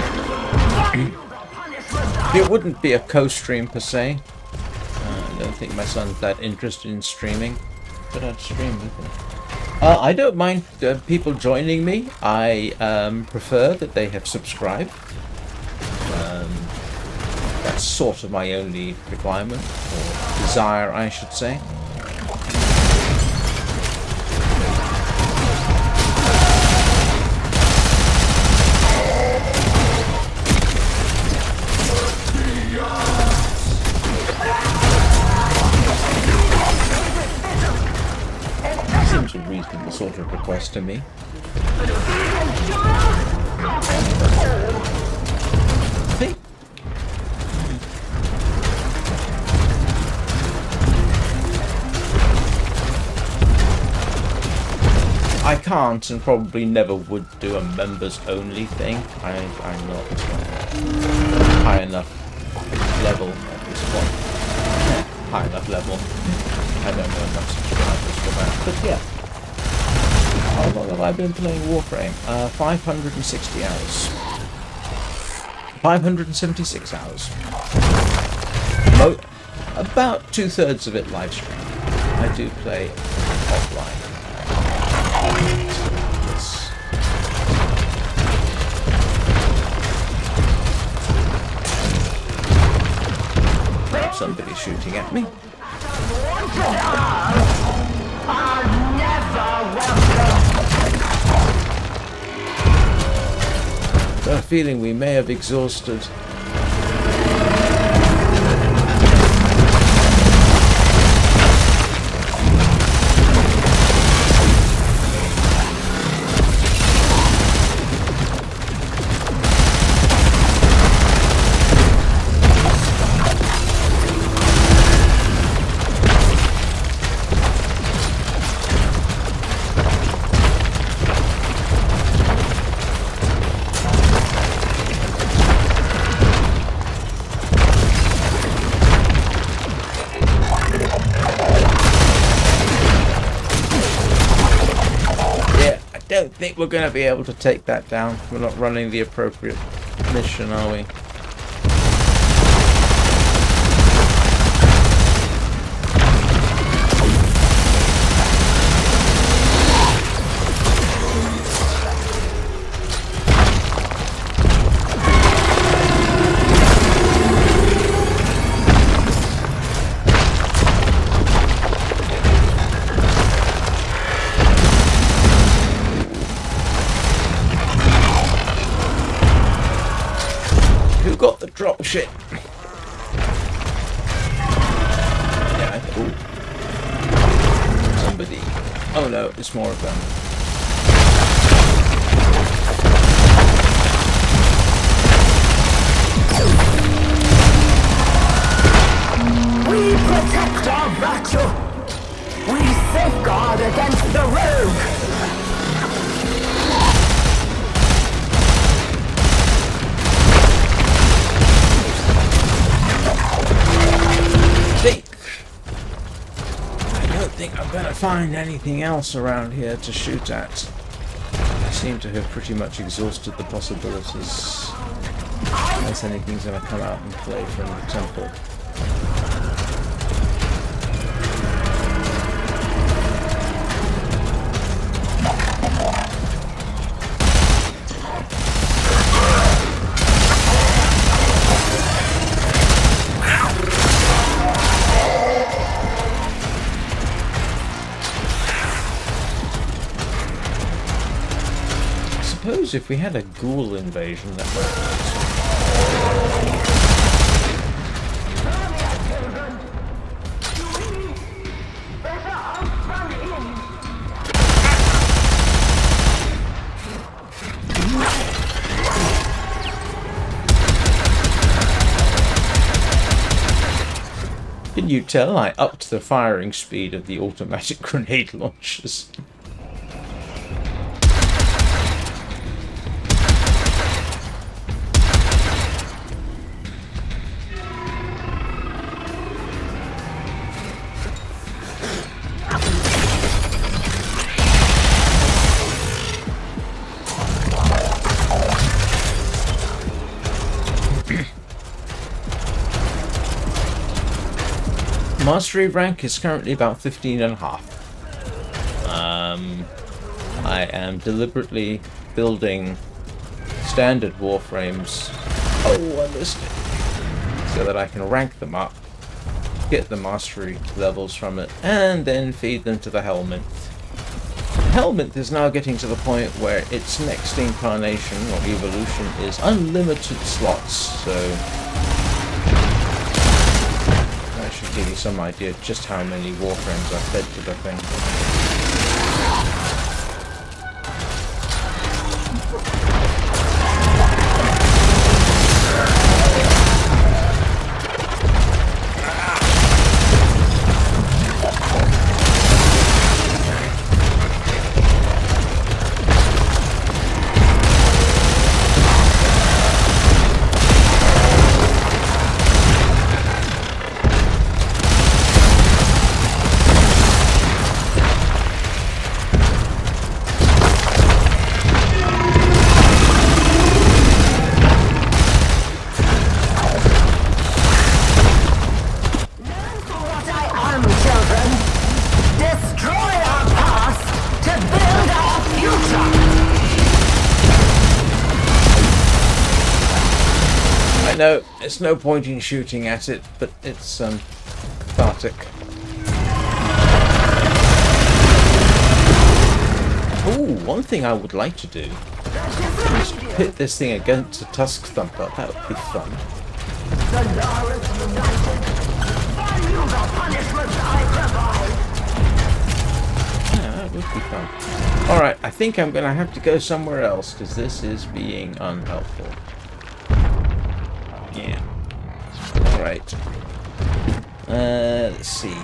Speaker 1: It wouldn't be a co-stream per se. I don't think my son's that interested in streaming, but I'd stream with him. I don't mind people joining me. I prefer that they have subscribed. That's sort of my only requirement, or desire, I should say. Seems a reasonable sort of request to me. I think I can't and probably never would do a members only thing. I'm not high enough level at this point. High enough level. I don't know enough subscribers for that. But yeah. How long have I been playing Warframe? 560 hours. 576 hours. About 2/3 of it live stream. I do play offline. Somebody shooting at me. Got a feeling we may have exhausted. I don't think we're going to be able to take that down. We're not running the appropriate mission, are we? Got the drop shit. Yeah, ooh. Somebody. Oh no, it's more of them. not going to find anything else around here to shoot at. I seem to have pretty much exhausted the possibilities. Unless anything's going to come out and play from the temple. If we had a ghoul invasion, that might Can you tell I upped the firing speed of the automatic grenade launchers? Mastery rank is currently about 15.5. I am deliberately building standard Warframes. Oh, I missed it. So that I can rank them up, get the mastery levels from it, and then feed them to the Helminth. Helminth is now getting to the point where its next incarnation or evolution is unlimited slots, so should give you some idea of just how many Warframes I've fed to the thing. No, it's no point in shooting at it, but it's cathartic. Ooh, one thing I would like to do is pit this thing against a Tusk Thumper. That would be fun. Yeah, that would be fun. Alright, I think I'm going to have to go somewhere else, because this is being unhelpful. Yeah. Alright. Let's see.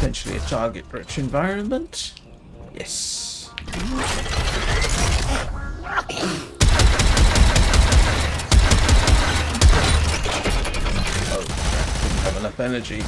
Speaker 1: Potentially a target-rich environment. Yes. Oh, crap. Didn't have enough energy.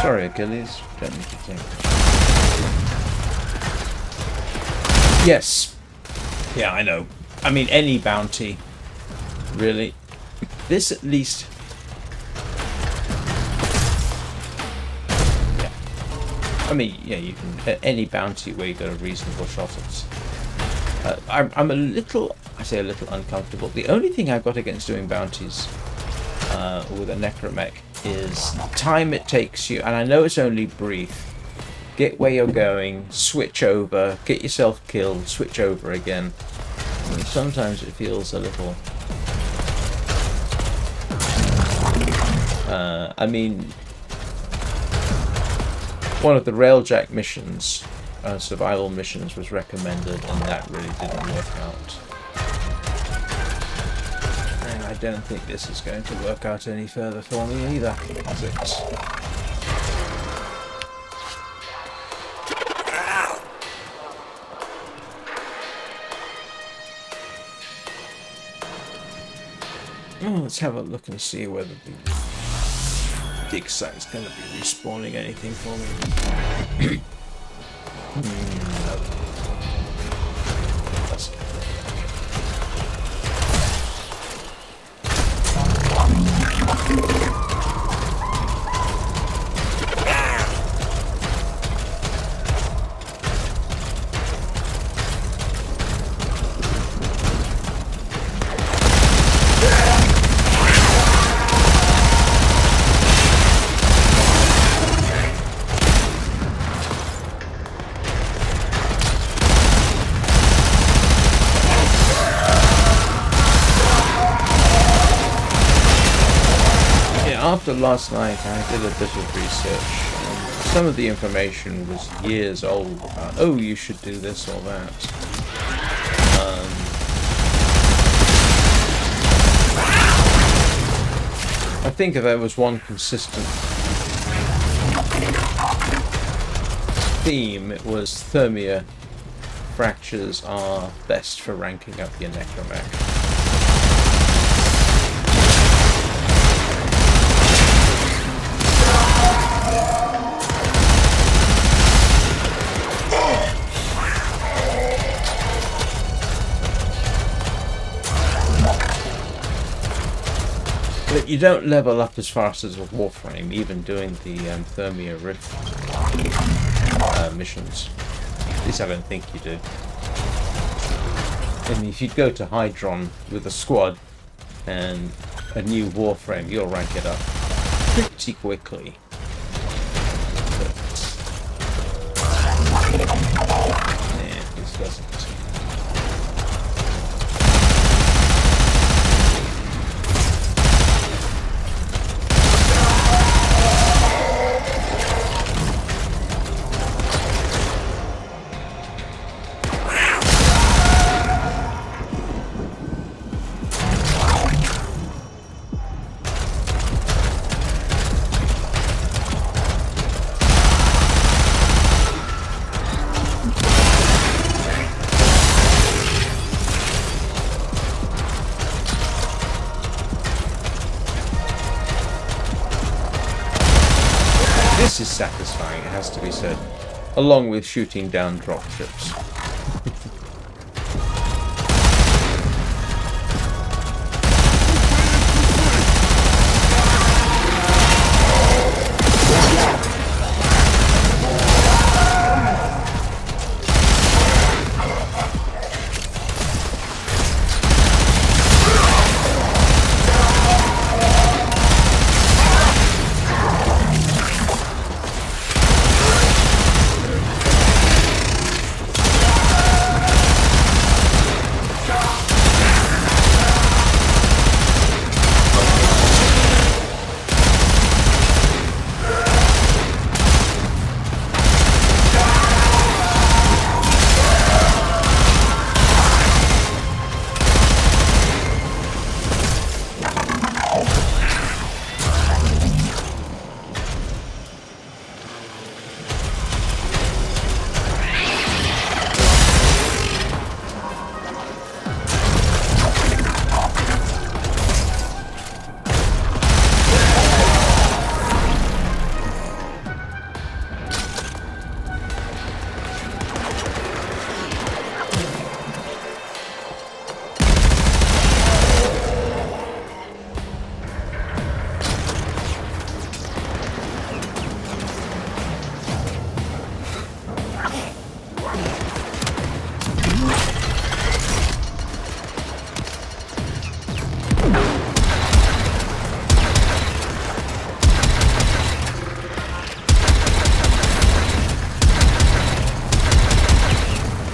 Speaker 1: Sorry, Achilles. Don't need to think. Yes. Yeah, I know. I mean, any bounty, really. This at least. Yeah. I mean, yeah, you can any bounty where you got a reasonable shot at. I'm a little, I say a little uncomfortable. The only thing I've got against doing bounties with a necromech is the time it takes you, and I know it's only brief. Get where you're going, switch over, get yourself killed, switch over again. And sometimes it feels a little. I mean, one of the railjack missions, survival missions, was recommended, and that really didn't work out. And I don't think this is going to work out any further for me either, is it? Oh, let's have a look and see whether the dig site's going to be respawning anything for me. No. That's good. After last night, I did a bit of research. Some of the information was years old about, oh, you should do this or that. I think if there was one consistent theme, it was Thermia fractures are best for ranking up your necromech. But you don't level up as fast as a Warframe, even doing the Thermia Rift missions. At least I don't think you do. I mean, if you go to Hydron with a squad and a new Warframe, you'll rank it up pretty quickly. But, yeah, this doesn't. This is satisfying, it has to be said, along with shooting down dropships.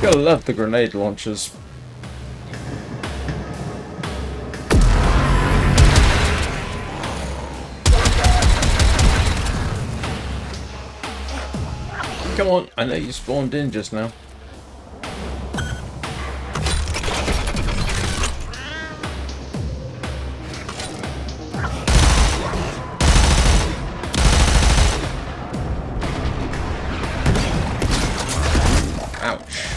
Speaker 1: Gotta love the grenade launchers. Come on, I know you spawned in just now. Ouch.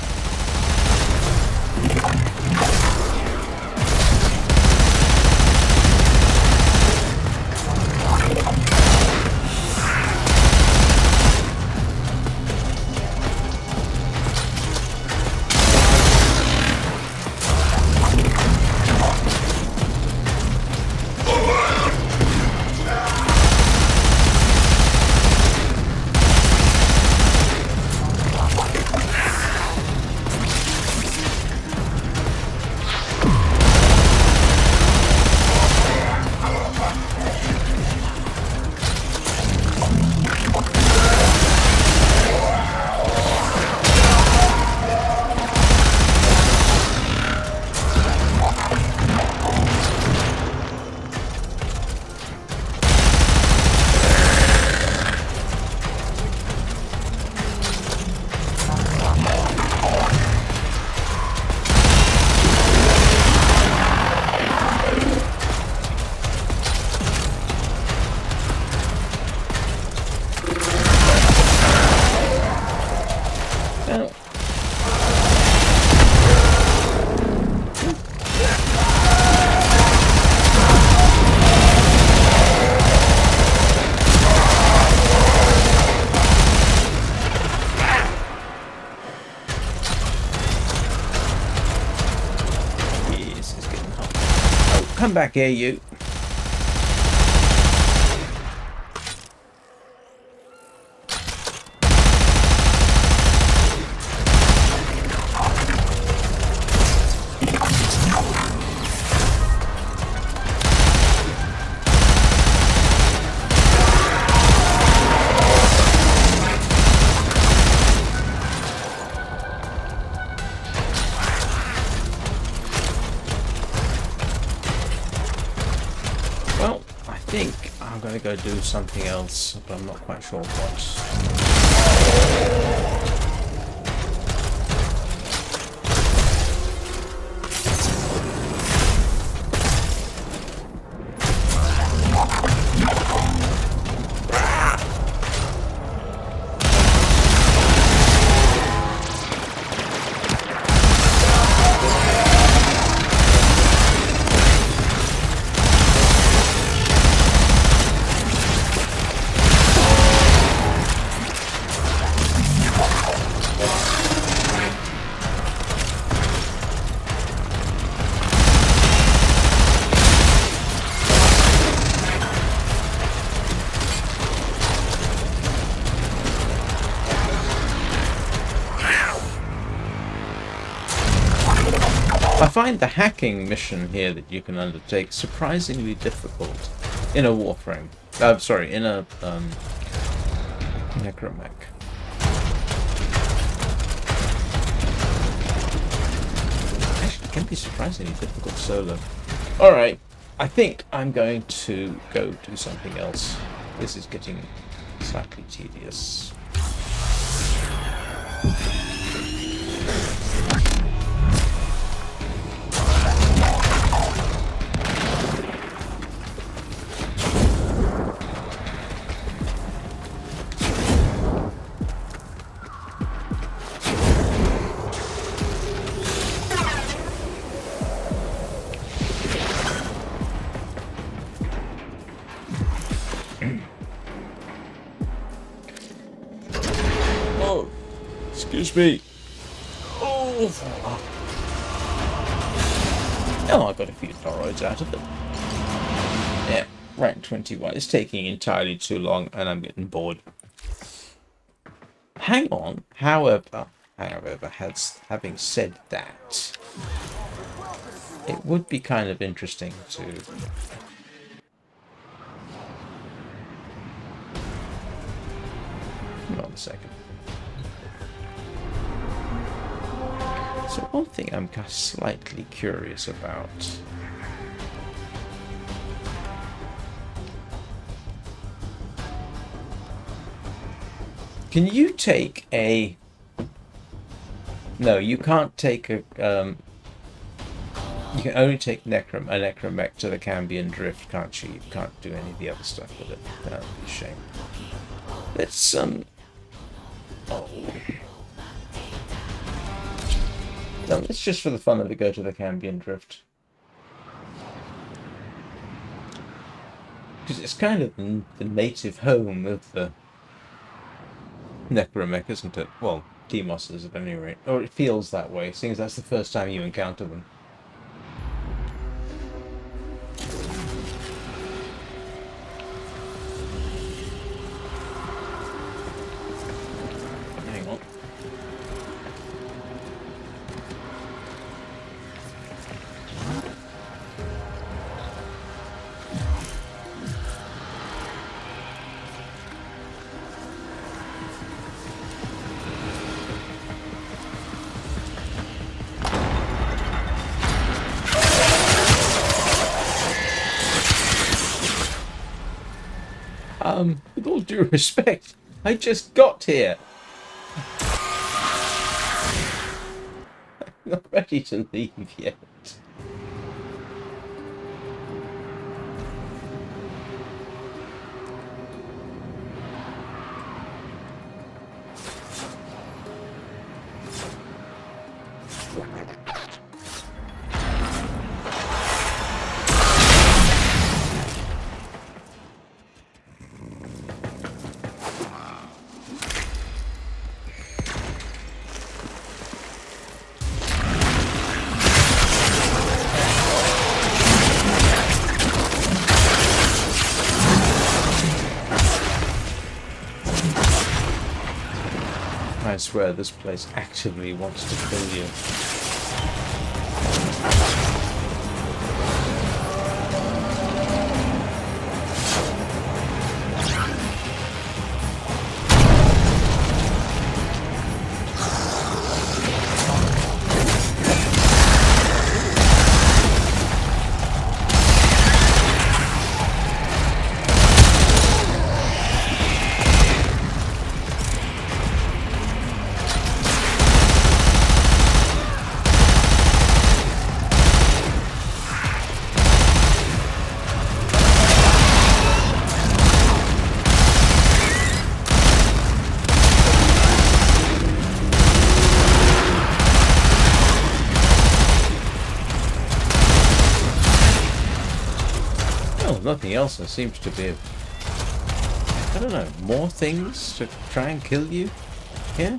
Speaker 1: Come back here, you. I think I'm going to go do something else, but I'm not quite sure what. I find the hacking mission here that you can undertake surprisingly difficult in a Warframe. Sorry, in a Necromech. Actually, it can be surprisingly difficult solo. Alright, I think I'm going to go do something else. This is getting slightly tedious. Oh, excuse me. Oh, I got a few toroids out of it. Yeah, rank 21. It's taking entirely too long, and I'm getting bored. Hang on. However, having said that, it would be kind of interesting to. Hold on a second. So one thing I'm slightly curious about. Can you take a... No, you can't take a... You can only take a necromech to the Cambion Drift, can't you? You can't do any of the other stuff with it. That would be a shame. Let's, Oh. No, let's just for the fun of it go to the Cambion Drift. Because it's kind of the native home of the necromech, isn't it? Well, Demos's at any rate. Or it feels that way, seeing as that's the first time you encounter them. Hang on. With all due respect, I just got here. I'm not ready to leave yet. I swear this place actively wants to kill you. Nothing else. There seems to be, I don't know, more things to try and kill you here?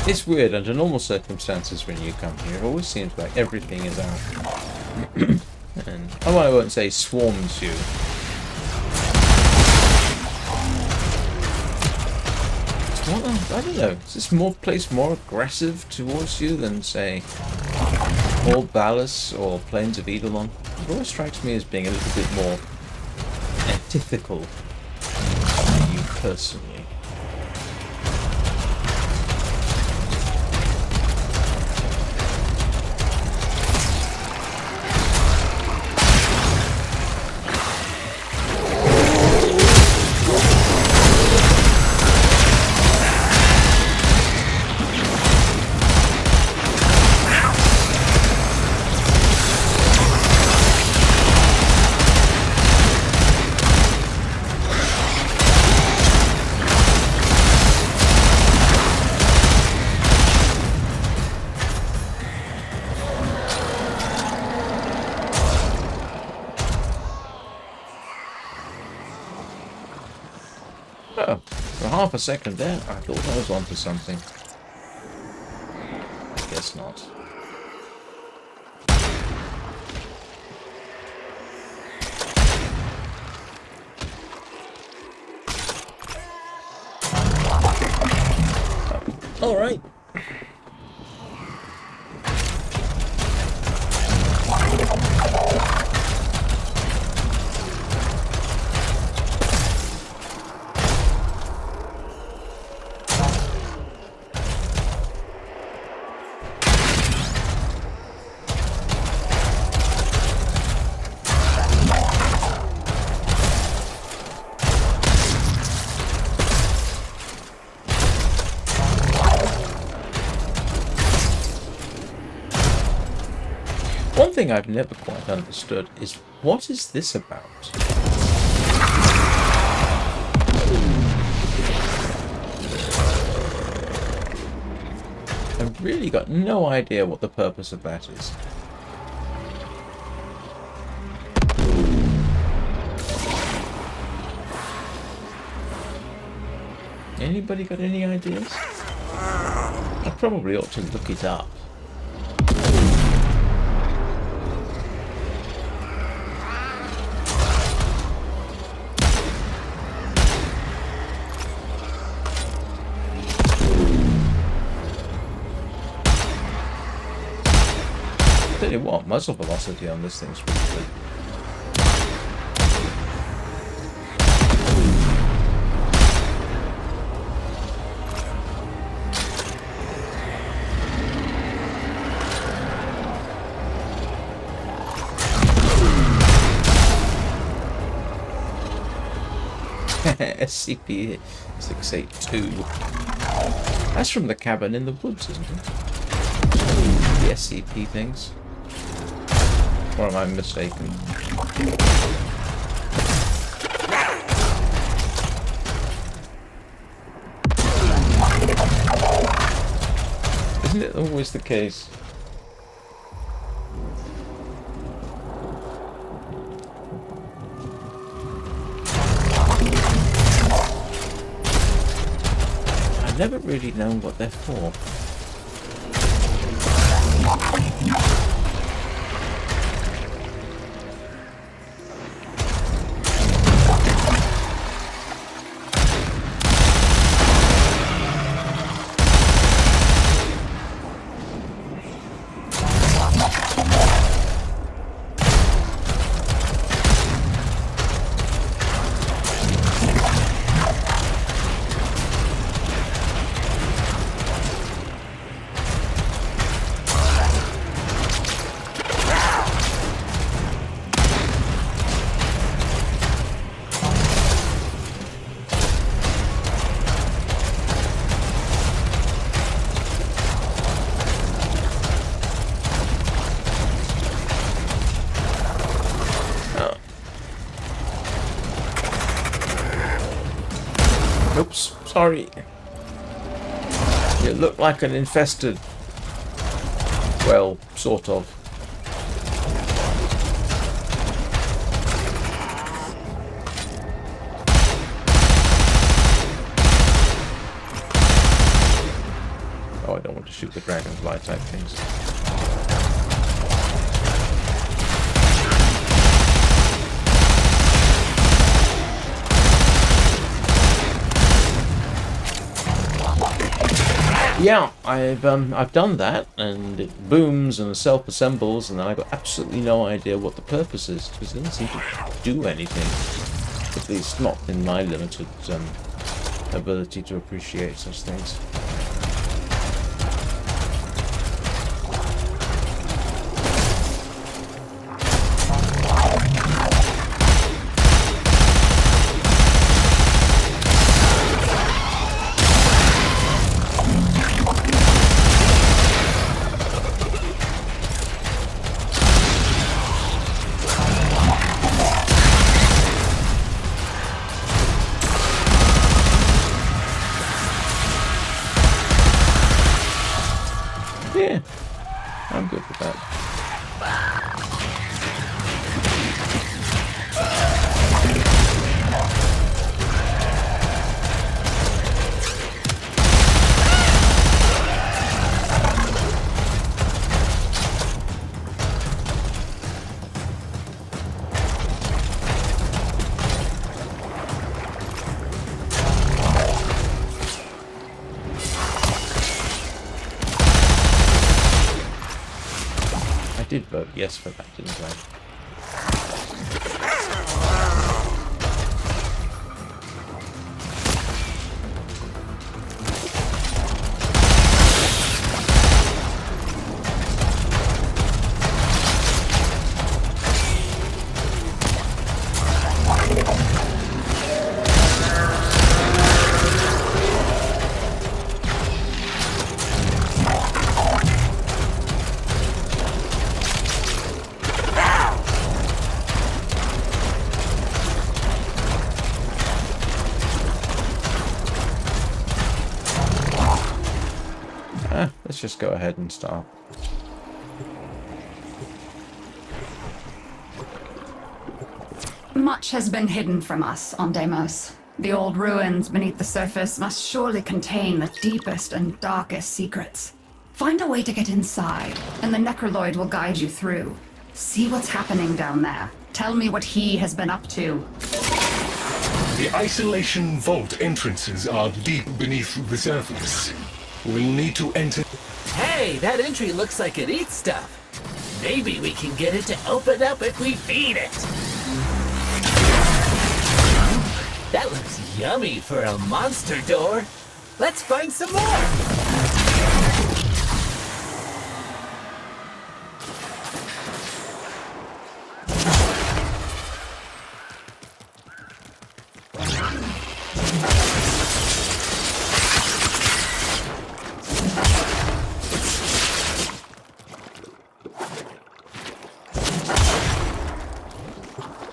Speaker 1: It's weird, under normal circumstances when you come here, it always seems like everything is out. And, oh, I won't say swarms you. I don't know, is this place more aggressive towards you than, say, All Balas or Plains of Eidolon? It always strikes me as being a little bit more antithetical to you personally. For half a second there, I thought I was onto something. Guess not. All right. One thing I've never quite understood is, what is this about? I've really got no idea what the purpose of that is. Anybody got any ideas? I probably ought to look it up. Tell you what, muzzle velocity on this thing's pretty good. SCP-682. That's from the cabin in the woods, isn't it? The SCP things. Or am I mistaken? Isn't it always the case? I've never really known what they're for. Oops, sorry. You look like an infested... well, sort of. Oh, I don't want to shoot the dragonfly type things. Yeah, I've done that, and it booms and self-assembles, and I've got absolutely no idea what the purpose is, because it doesn't seem to do anything. At least not in my limited ability to appreciate such things. Yeah, I'm good with that. did vote yes for that, didn't I? Let's just go ahead and start.
Speaker 10: Much has been hidden from us on Deimos. The old ruins beneath the surface must surely contain the deepest and darkest secrets. Find a way to get inside, and the Necroloid will guide you through. See what's happening down there. Tell me what he has been up to.
Speaker 11: The isolation vault entrances are deep beneath the surface. We'll need to enter.
Speaker 12: Hey, that entry looks like it eats stuff. Maybe we can get it to open up if we feed it. That looks yummy for a monster door. Let's find some more.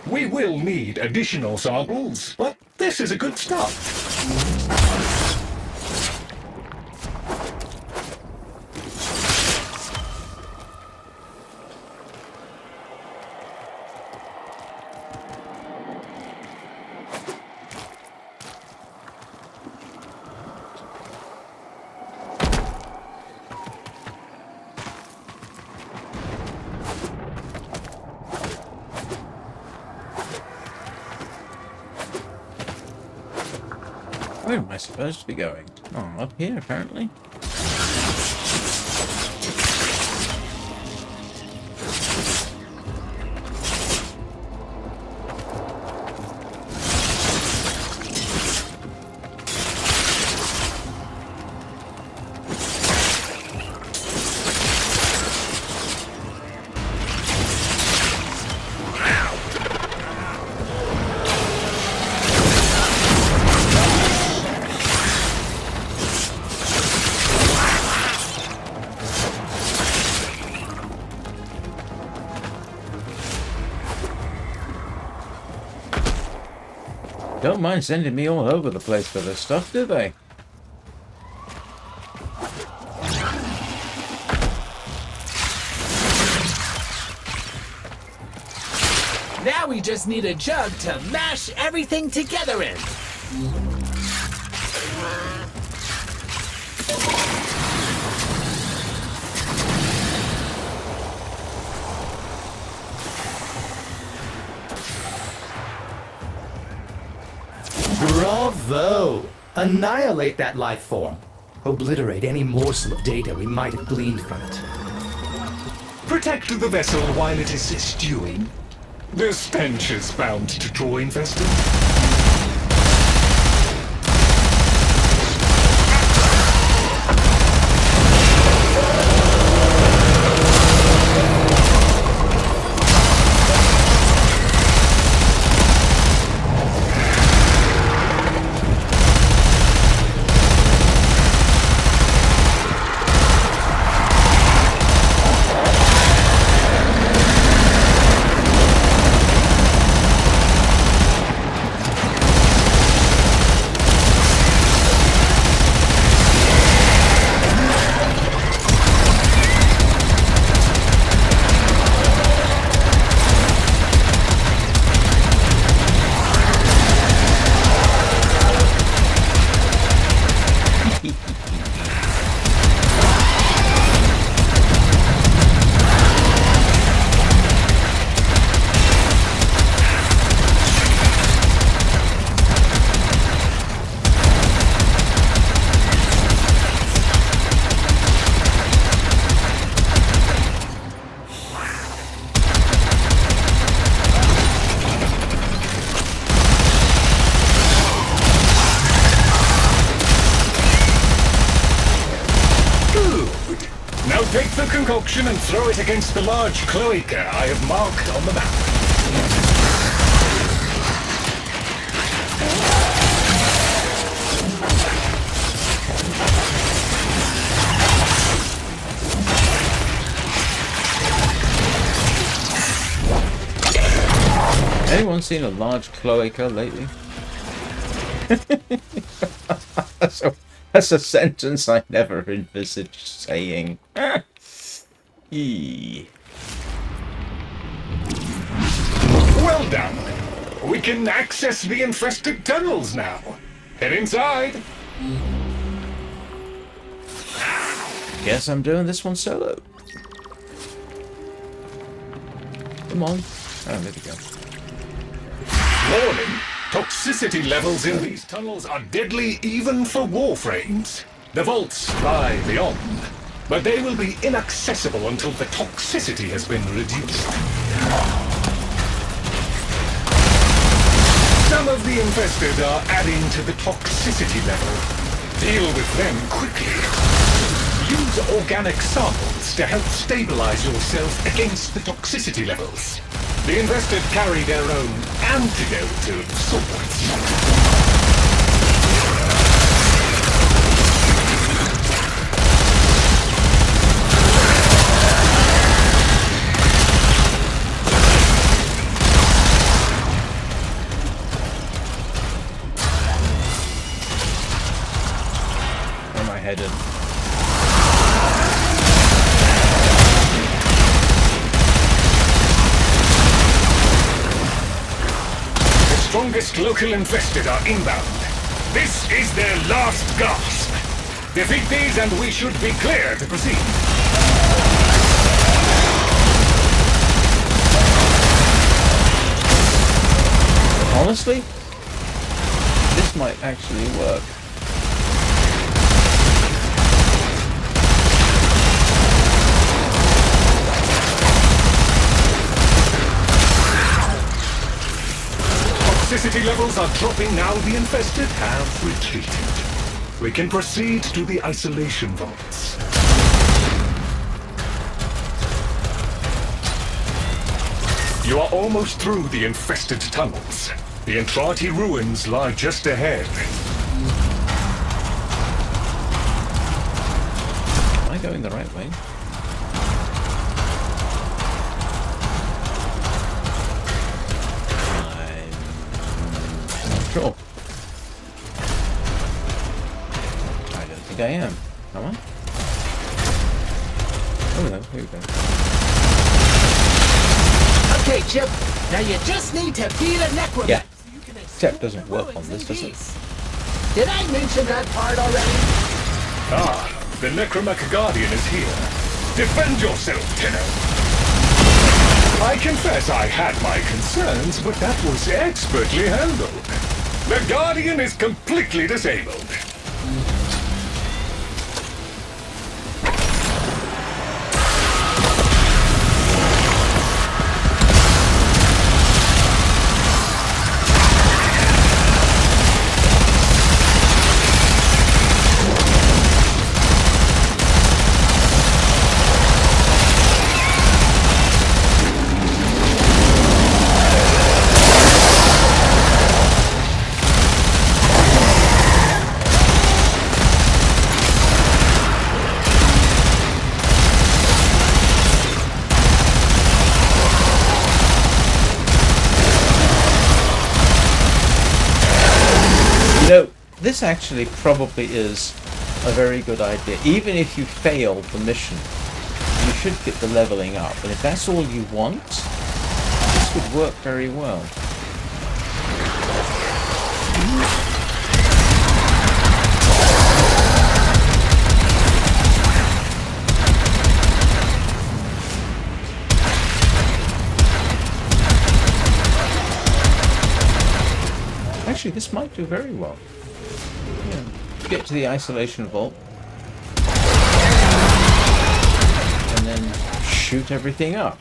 Speaker 11: We will need additional samples, but this is a good start.
Speaker 1: Where am I supposed to be going? Oh, up here, apparently. Don't mind sending me all over the place for this stuff, do they?
Speaker 12: Now we just need a jug to mash everything together in.
Speaker 13: Bravo! Annihilate that life form. Obliterate any morsel of data we might have gleaned from it.
Speaker 11: Protect the vessel while it is stewing. The stench is bound to draw investors. Take the concoction and throw it against the large cloaca I have marked on the map.
Speaker 1: Anyone seen a large cloaca lately? That's a sentence I never envisaged saying. Eee.
Speaker 11: Well done. We can access the infested tunnels now. Head inside.
Speaker 1: Guess I'm doing this one solo. Come on. Oh, there we go.
Speaker 11: Warning. Toxicity levels in these tunnels are deadly even for Warframes. The vaults lie beyond, but they will be inaccessible until the toxicity has been reduced. Some of the infested are adding to the toxicity level. Deal with them quickly. Use organic samples to help stabilize yourself against the toxicity levels. The infested carry their own antidote of sorts.
Speaker 1: Where am I headed?
Speaker 11: Strongest local infested are inbound. This is their last gasp. Defeat these and we should be clear to proceed.
Speaker 1: Honestly, this might actually work.
Speaker 11: Toxicity levels are dropping now. The infested have retreated. We can proceed to the isolation vaults. You are almost through the infested tunnels. The Entrati ruins lie just ahead.
Speaker 1: Am I going the right way? Sure. I don't think I am. Am I? Oh no, here we go.
Speaker 12: Okay, Chip. Now you just need to beat a necromancer.
Speaker 1: Yeah. Step doesn't work on this, does it?
Speaker 12: Did I mention that part already?
Speaker 11: Ah, the Necromancer Guardian is here. Defend yourself, Tenno. I confess I had my concerns, but that was expertly handled. The Guardian is completely disabled.
Speaker 1: This actually probably is a very good idea. Even if you fail the mission, you should get the leveling up. And if that's all you want, this would work very well. Actually, this might do very well. Yeah. Get to the isolation vault. And then shoot everything up.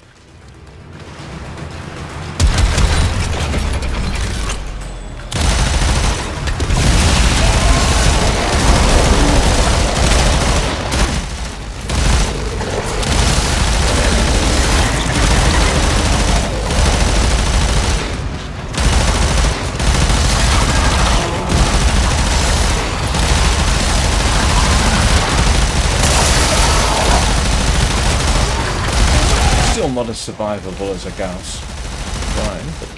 Speaker 1: modest survivable as a Gauss. Fine, but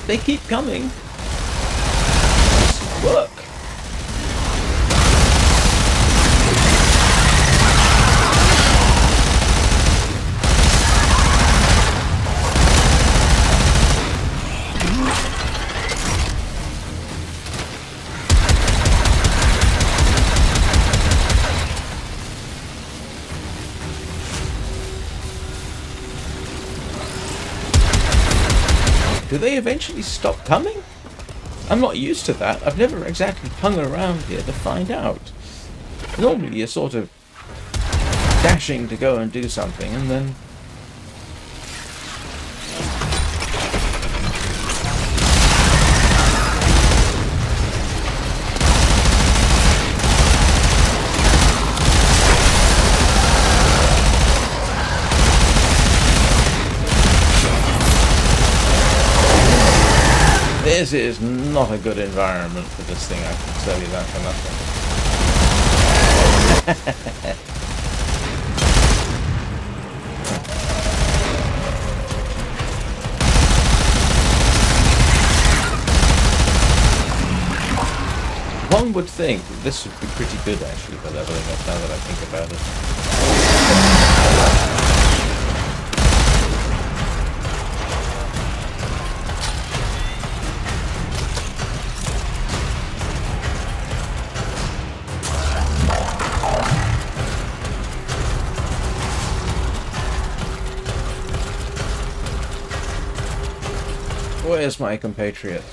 Speaker 1: they keep coming. Work. Do they eventually stop coming? I'm not used to that. I've never exactly hung around here to find out. Normally you're sort of dashing to go and do something and then... This is not a good environment for this thing, I can tell you that for nothing. One would think that this would be pretty good actually for leveling up now that I think about it. Where's my compatriot?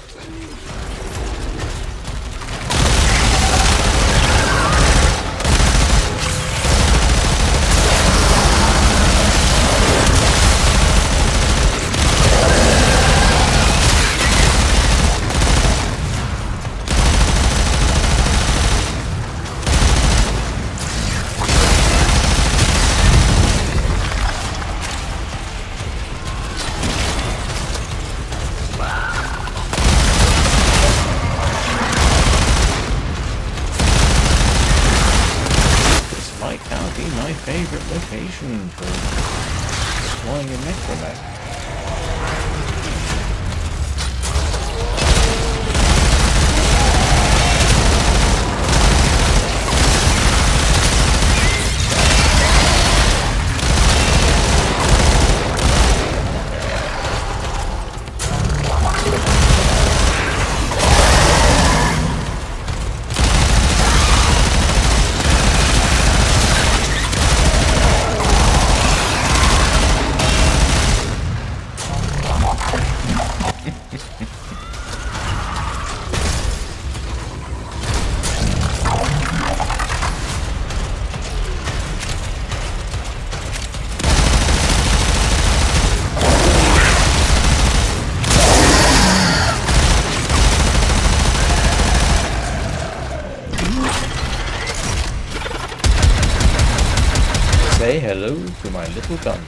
Speaker 1: Location for deploying a necromat. Say hello to my little gun.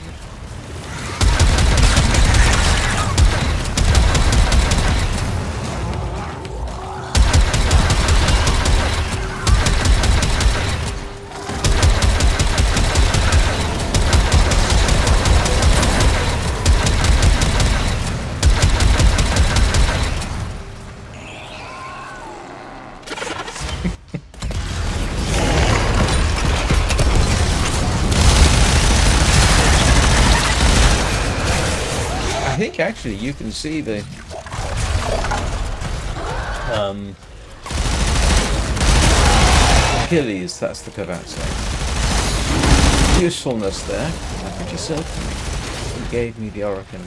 Speaker 1: I think actually you can see the Achilles, that's the Kavat saying. Usefulness there. I'm pretty certain he gave me the Oracle.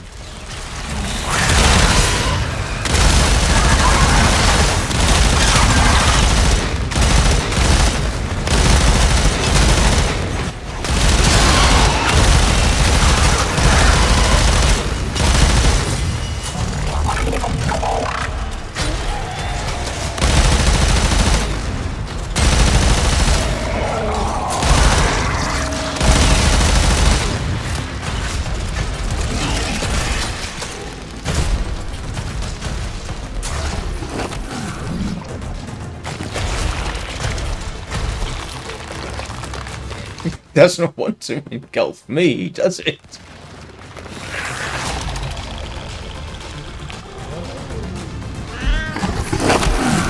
Speaker 1: doesn't want to engulf me, does it?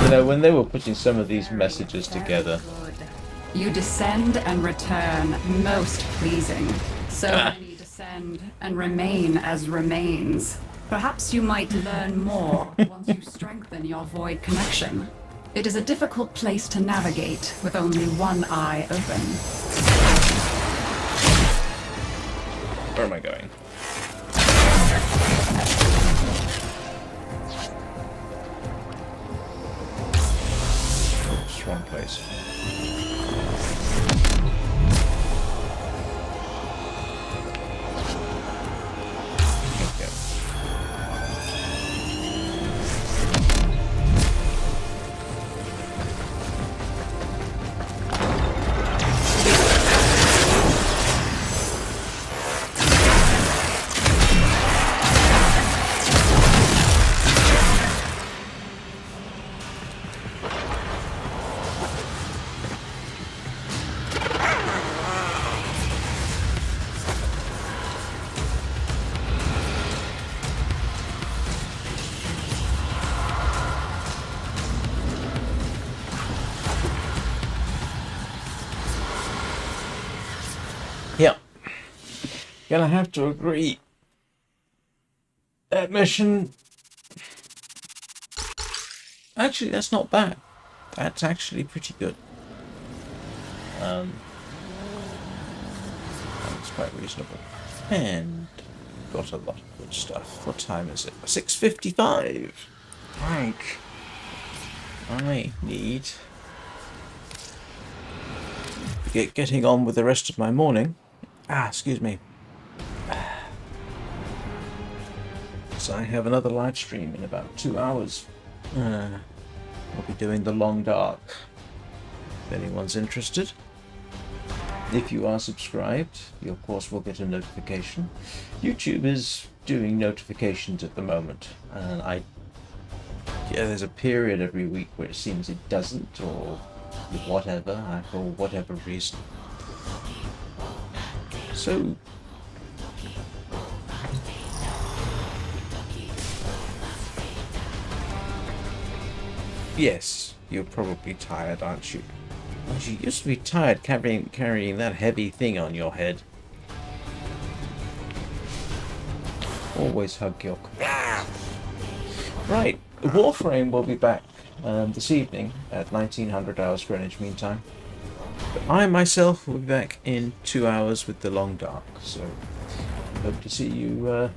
Speaker 1: You know, when they were putting some of these messages together.
Speaker 10: You descend and return, most pleasing. So many descend and remain as remains. Perhaps you might learn more once you strengthen your void connection. It is a difficult place to navigate with only one eye open.
Speaker 1: Where am I going? Oops, wrong place. Yeah. Gonna have to agree. That mission... Actually, that's not bad. That's actually pretty good. That's quite reasonable. And got a lot of good stuff. What time is it? 6:55. Right. I need... getting on with the rest of my morning. Excuse me. So I have another live stream in about 2 hours. I'll be doing the Long Dark. If anyone's interested. If you are subscribed, you of course will get a notification. YouTube is doing notifications at the moment, and there's a period every week where it seems it doesn't, or whatever, for whatever reason. So yes, you're probably tired, aren't you? Well, you used to be tired carrying that heavy thing on your head. Always hug your... Right, Warframe will be back this evening at 1900 hours Greenwich Mean Time. But I myself will be back in 2 hours with the Long Dark, so hope to see you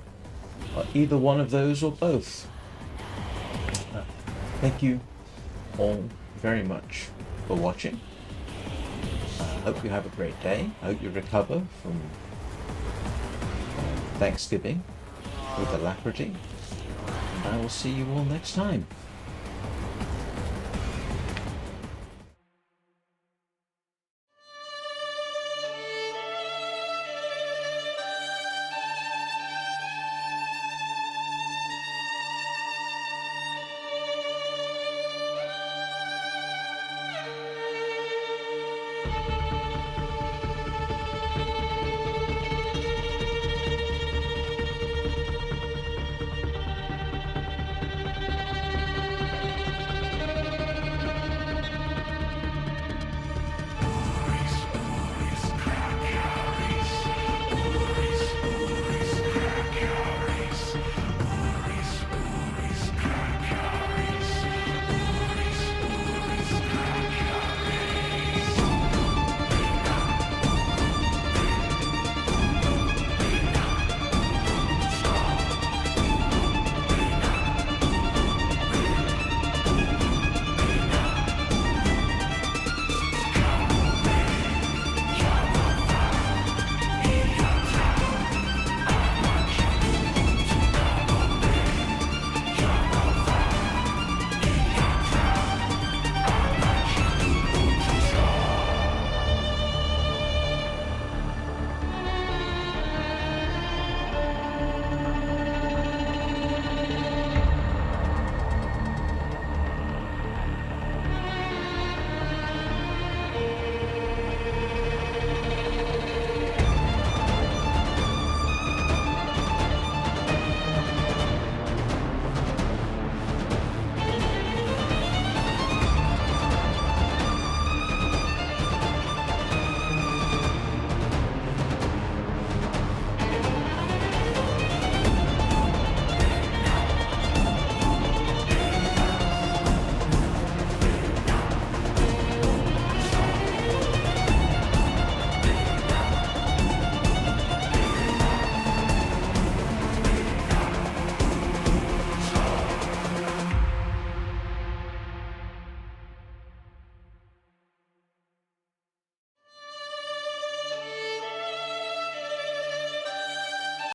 Speaker 1: either one of those or both. Thank you all very much for watching. Hope you have a great day. I hope you recover from Thanksgiving with alacrity. And I will see you all next time.